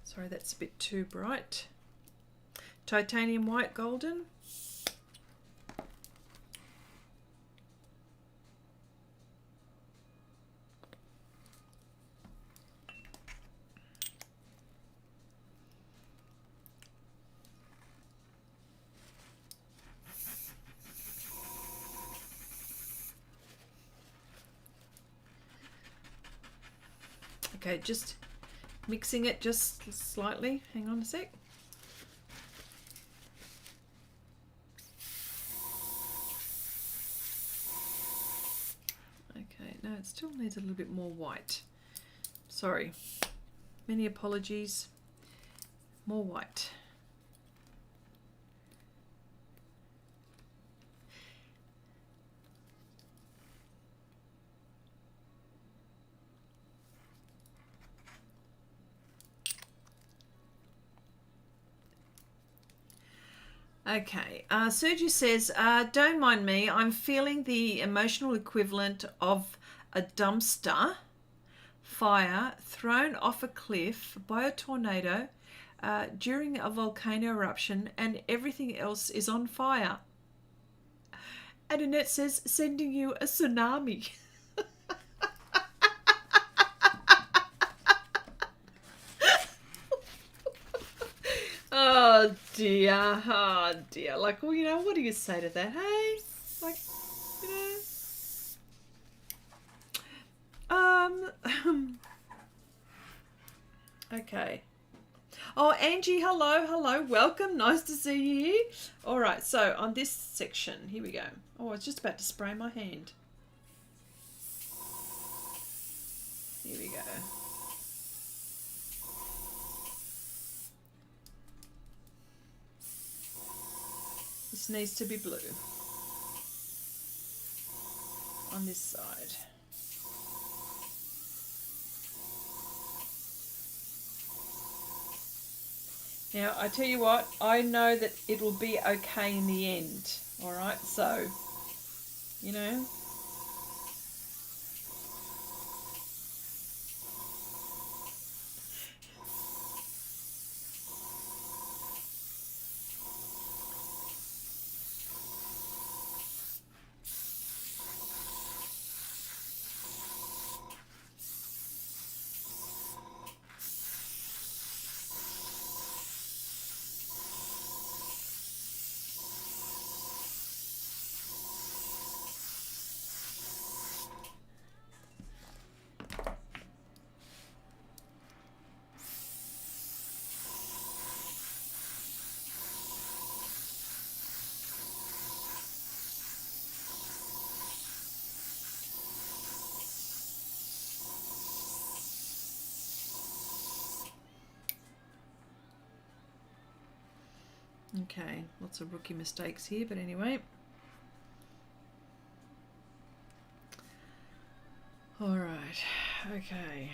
S1: Sorry, that's a bit too bright. Titanium white golden. Okay, just mixing it just slightly. Hang on a sec. Okay, no, it still needs a little bit more white. Sorry. Many apologies. More white. Okay, Sergio says, don't mind me, I'm feeling the emotional equivalent of a dumpster fire thrown off a cliff by a tornado during a volcano eruption and everything else is on fire. And Annette says, sending you a tsunami. Oh dear. Like, well, you know, what do you say to that, hey? Like, you know. Okay. Oh, Angie, hello. Welcome. Nice to see you here. All right, so on this section, here we go. Oh, I was just about to spray my hand. Here we go. This needs to be blue on this side. Now, I tell you what, I know that it will be okay in the end, all right? So, you know. Okay, lots of rookie mistakes here, but anyway. All right, okay.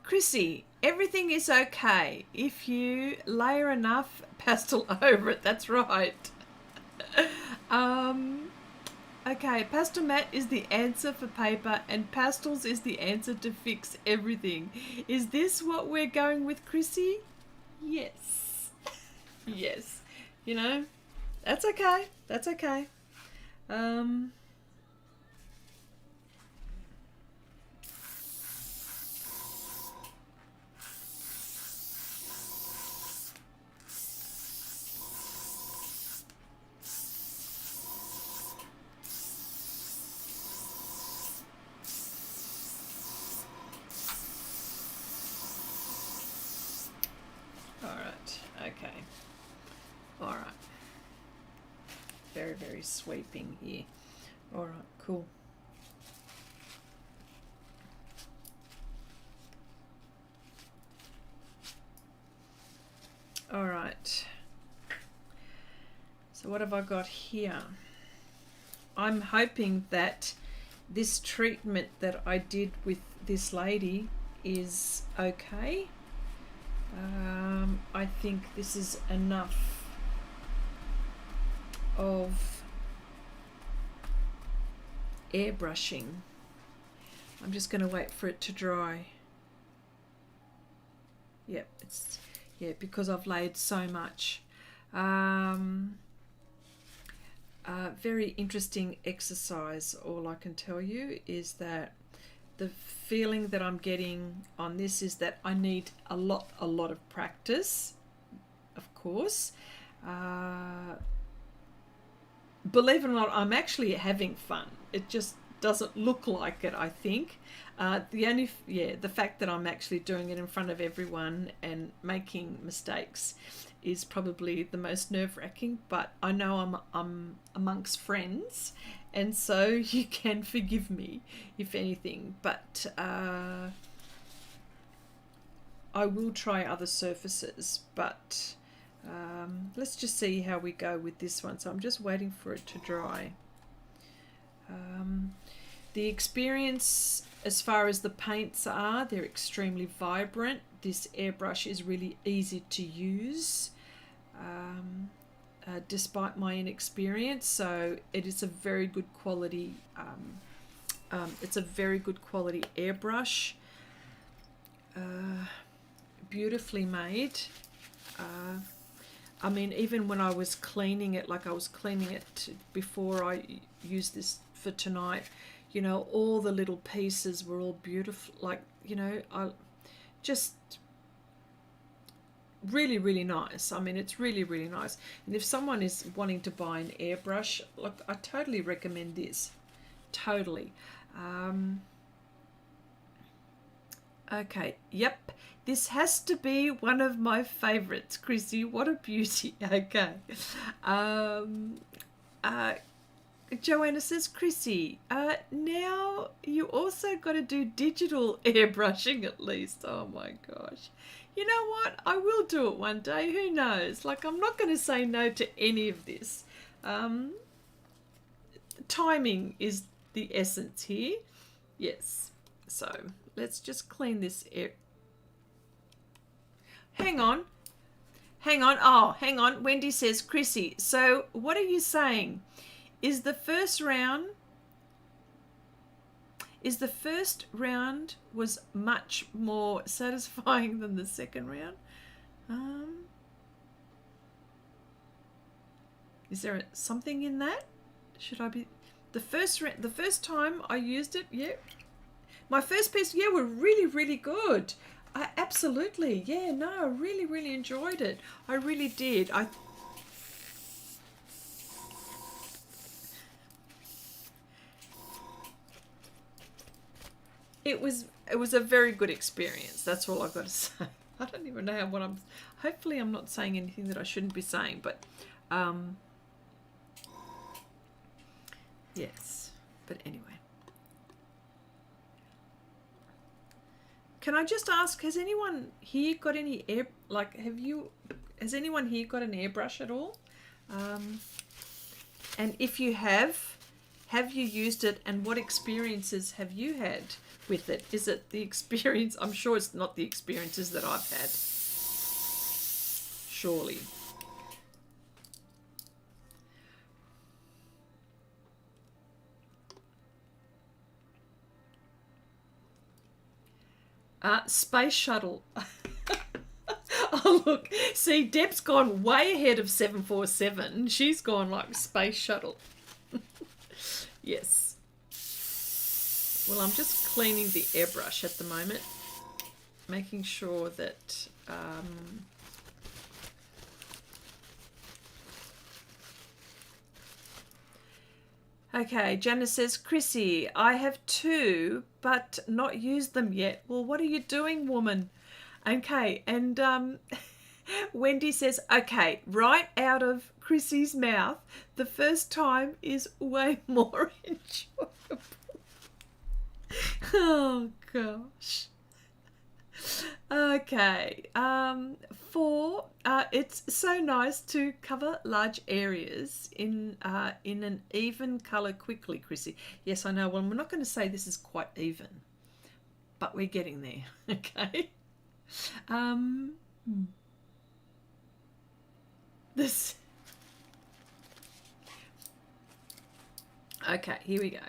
S1: Chrissy, everything is okay if you layer enough pastel over it. That's right. Okay, Pastelmat is the answer for paper and pastels is the answer to fix everything. Is this what we're going with, Chrissy? Yes. Yes. You know, that's okay. That's okay. Okay. All right. Very, very sweeping here. All right, cool. All right. So what have I got here? I'm hoping that this treatment that I did with this lady is okay. I think this is enough of airbrushing. I'm just going to wait for it to dry. Yep, because I've laid so much. Very interesting exercise. All I can tell you is that the feeling that I'm getting on this is that I need a lot of practice, of course. Believe it or not, I'm actually having fun. It just doesn't look like it, I think. The fact that I'm actually doing it in front of everyone and making mistakes is probably the most nerve-wracking, but I know I'm amongst friends, and so you can forgive me if anything, but I will try other surfaces, but let's just see how we go with this one. So I'm just waiting for it to dry. The experience as far as the paints are, they're extremely vibrant. This airbrush is really easy to use despite my inexperience, so it is a very good quality it's a very good quality airbrush, beautifully made. I mean, even when I was cleaning it, like I was cleaning it before I used this for tonight, you know, all the little pieces were all beautiful, like, you know, I just really nice. I mean, it's really nice. And if someone is wanting to buy an airbrush, look, I totally recommend this. Totally. Okay, yep. This has to be one of my favorites, Chrissy. What a beauty. Okay. Joanna says, Chrissy, now you also got to do digital airbrushing at least. Oh my gosh. You know what? I will do it one day. Who knows? Like, I'm not going to say no to any of this. Timing is the essence here. Yes. So let's just clean this air. Hang on. Oh, hang on. Wendy says, Chrissy, so what are you saying? Is the first round was much more satisfying than the second round? Is there something in that? Should I be... The first time I used it, yeah. My first piece, yeah, were really, really good. Absolutely, yeah, no, I really, really enjoyed it. I really did. It was a very good experience. That's all I've got to say. I don't even know what I'm... Hopefully I'm not saying anything that I shouldn't be saying, but... yes, but anyway. Can I just ask, has anyone here got any has anyone here got an airbrush at all? And if you have you used it, and what experiences have you had with it? Is it the experience? I'm sure it's not the experiences that I've had. Surely. Space shuttle. Oh, look. See, Deb's gone way ahead of 747. She's gone like space shuttle. Yes. Well, I'm just cleaning the airbrush at the moment, making sure that... Okay, Janice says, Chrissy, I have 2, but not used them yet. Well, what are you doing, woman? Okay, and Wendy says, okay, right out of Chrissy's mouth, the first time is way more enjoyable. Oh, gosh. Okay, 4, it's so nice to cover large areas in an even colour quickly, Chrissy. Yes, I know. Well, we're not going to say this is quite even, but we're getting there. Okay. This. Okay, here we go.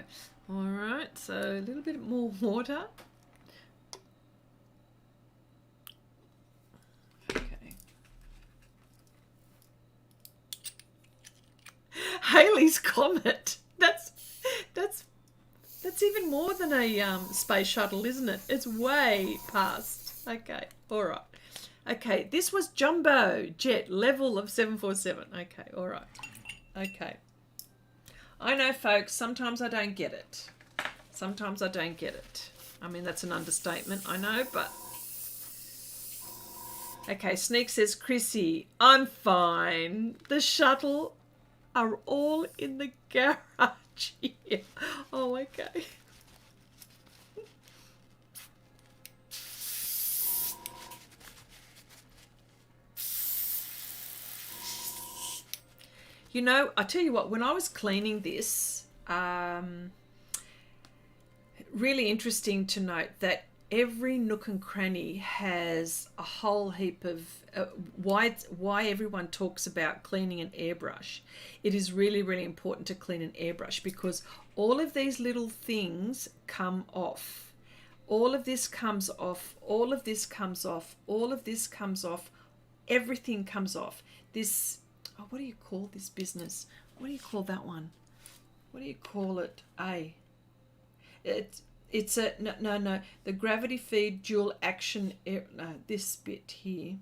S1: All right, so a little bit more water. Halley's Comet. That's even more than a space shuttle, isn't it? It's way past. Okay, all right. Okay, this was jumbo jet level of 747. Okay, all right. Okay. I know, folks. Sometimes I don't get it. Sometimes I don't get it. I mean, that's an understatement. I know, but. Okay, Sneak says, Chrissy, I'm fine. The shuttle are all in the garage here. Oh, okay. You know, I tell you what, when I was cleaning this, really interesting to note that every nook and cranny has a whole heap of why everyone talks about cleaning an airbrush. It is really, really important to clean an airbrush because all of these little things come off. All of this comes off. All of this comes off. All of this comes off. Everything comes off. This, oh, what do you call this business? What do you call that one? What do you call it? It's a no. The gravity feed dual action. No, this bit here.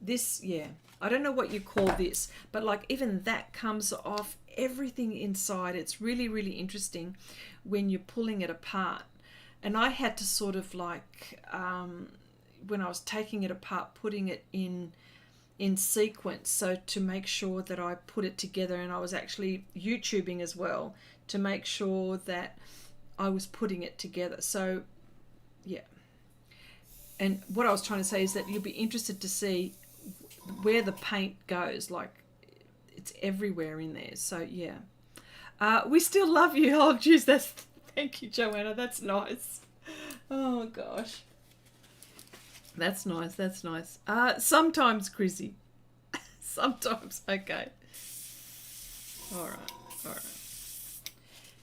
S1: This, yeah. I don't know what you call this, but like even that comes off. Everything inside. It's really, really interesting when you're pulling it apart. And I had to sort of like when I was taking it apart, putting it in sequence, so to make sure that I put it together, and I was actually YouTubing as well to make sure that I was putting it together. So yeah, and what I was trying to say is that you'll be interested to see where the paint goes, like it's everywhere in there. So yeah, we still love you. Oh geez, thank you, Joanna, that's nice. Oh gosh, that's nice, that's nice. Sometimes, Chrissy. Sometimes. Okay. All right.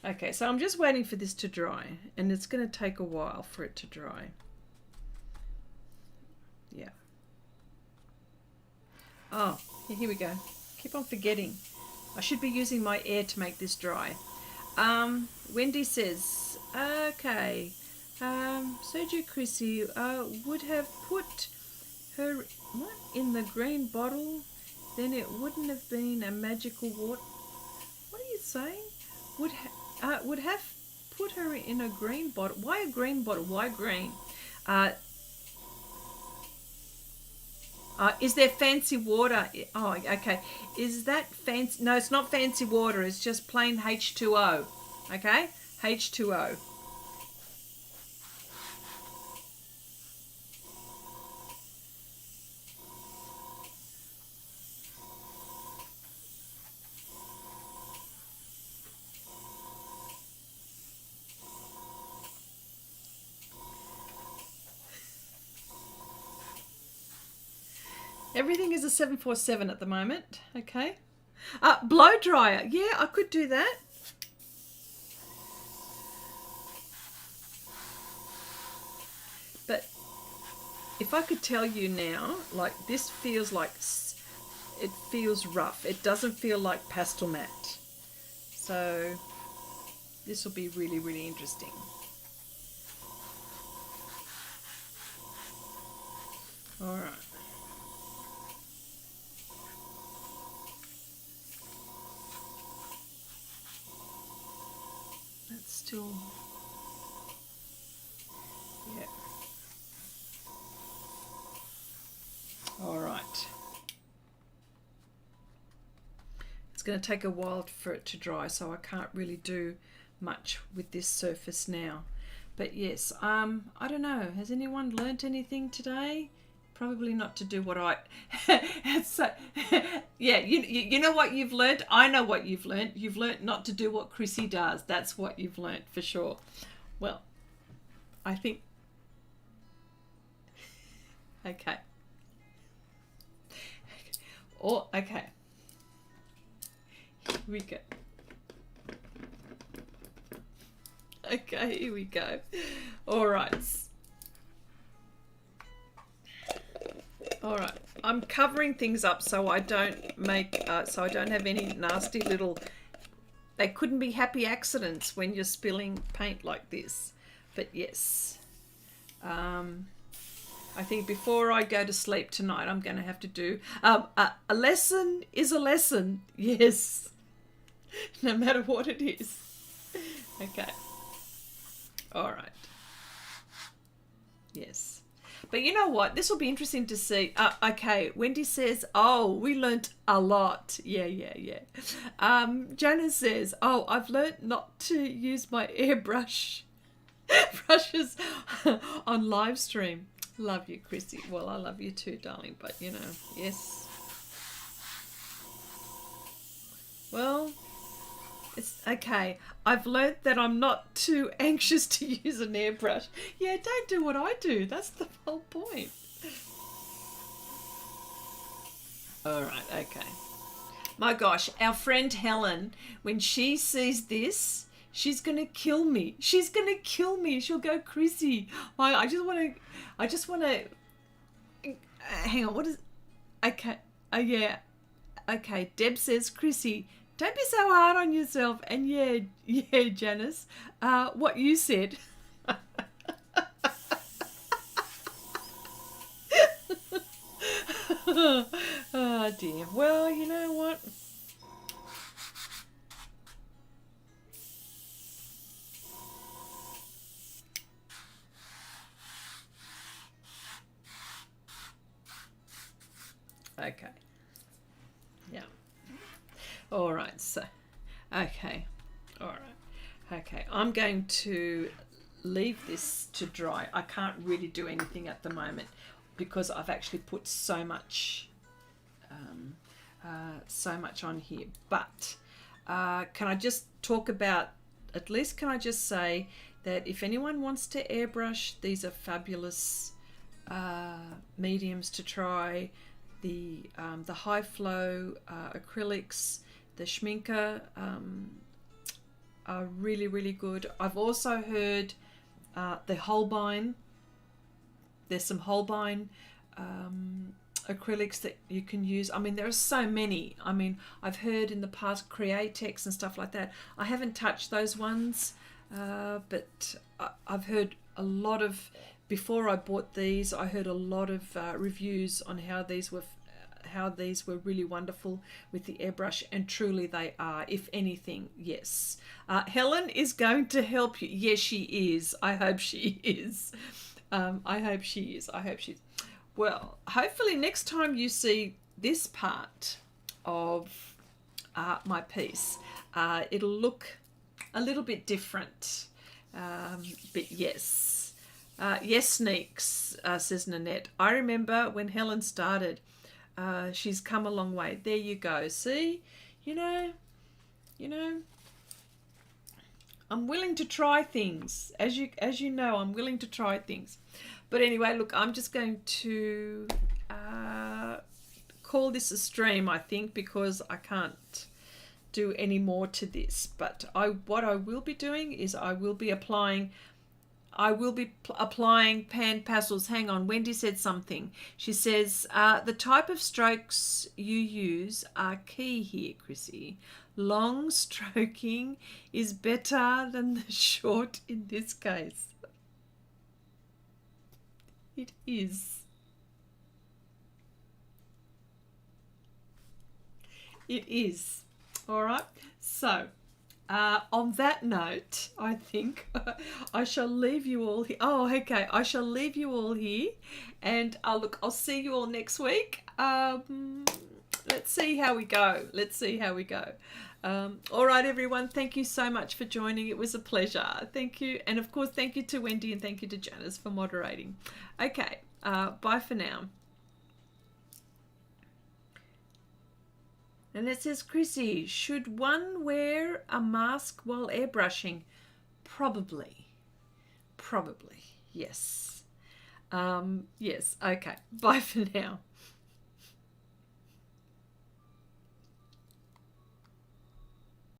S1: Okay, so I'm just waiting for this to dry, and it's going to take a while for it to dry. Yeah. Oh, yeah, here we go. Keep on forgetting. I should be using my air to make this dry. Wendy says, okay, Sergio Chrissy would have put her in the green bottle, then it wouldn't have been a magical water. What are you saying? Would have put her in a green bottle. Why a green bottle? Why green? Is there fancy water? Oh, okay. Is that fancy? No, it's not fancy water. It's just plain H2O. Okay? H2O. Everything is a 747 at the moment. Okay. Blow dryer. Yeah, I could do that. But if I could tell you now, like this feels like, it feels rough. It doesn't feel like Pastelmat. So this will be really, really interesting. All right. That's still, yeah. All right. It's going to take a while for it to dry, so I can't really do much with this surface now. But yes, I don't know. Has anyone learnt anything today? Probably not to do what I. So, yeah, you know what you've learnt. I know what you've learnt. You've learnt not to do what Chrissy does. That's what you've learnt for sure. Well, I think. Okay. Oh, okay. Here we go. Okay, here we go. All right. All right. I'm covering things up so I don't make, so I don't have any nasty little. They couldn't be happy accidents when you're spilling paint like this. But yes, I think before I go to sleep tonight, I'm going to have to do a lesson is a lesson. Yes, no matter what it is. Okay. All right. Yes. But you know what? This will be interesting to see. Okay, Wendy says, oh, we learnt a lot. Yeah. Janice says, oh, I've learnt not to use my airbrush brushes on Livestream. Love you, Chrissy. Well, I love you too, darling. But, you know, yes. Well, it's okay. I've learnt that I'm not too anxious to use an airbrush. Yeah, don't do what I do. That's the whole point. All right, okay. My gosh, our friend Helen, when she sees this, she's going to kill me. She's going to kill me. She'll go, Chrissy. I just want to, hang on, what is, okay, yeah. Okay, Deb says, Chrissy, don't be so hard on yourself. And yeah, Janice, what you said. Oh dear. Well, you know what? Okay. Yeah. All right. So, okay. All right. Okay. I'm going to leave this to dry. I can't really do anything at the moment because I've actually put so much on here. But can I just talk about, at least can I just say that if anyone wants to airbrush, these are fabulous mediums to try. The Highflow acrylics, the Schmincke are really, really good. I've also heard the Holbein. There's some Holbein acrylics that you can use. I mean, there are so many. I mean, I've heard in the past Createx and stuff like that. I haven't touched those ones, but I've heard a lot of, before I bought these, I heard a lot of reviews on how these were really wonderful with the airbrush, and truly they are. If anything, yes. Helen is going to help you. Yes, she is. I hope she is. I hope she is. I hope she's. Well, hopefully next time you see this part of my piece, it'll look a little bit different. But yes. Yes, Sneaks, says Nanette. I remember when Helen started. She's come a long way. There you go. See, you know, I'm willing to try things. As you know, I'm willing to try things. But anyway, look, I'm just going to call this a stream, I think, because I can't do any more to this. But what I will be doing is I will be applying pan pastels. Hang on, Wendy said something. She says, the type of strokes you use are key here, Chrissy. Long stroking is better than the short in this case. It is. It is. All right. So, on that note, I think I shall leave you all here. Oh, okay. I shall leave you all here, and I'll see you all next week. Let's see how we go. All right, everyone. Thank you so much for joining. It was a pleasure. Thank you. And of course, thank you to Wendy and thank you to Janice for moderating. Okay. Bye for now. And it says, Chrissy, should one wear a mask while airbrushing? Probably. Yes. Yes. Okay. Bye for now.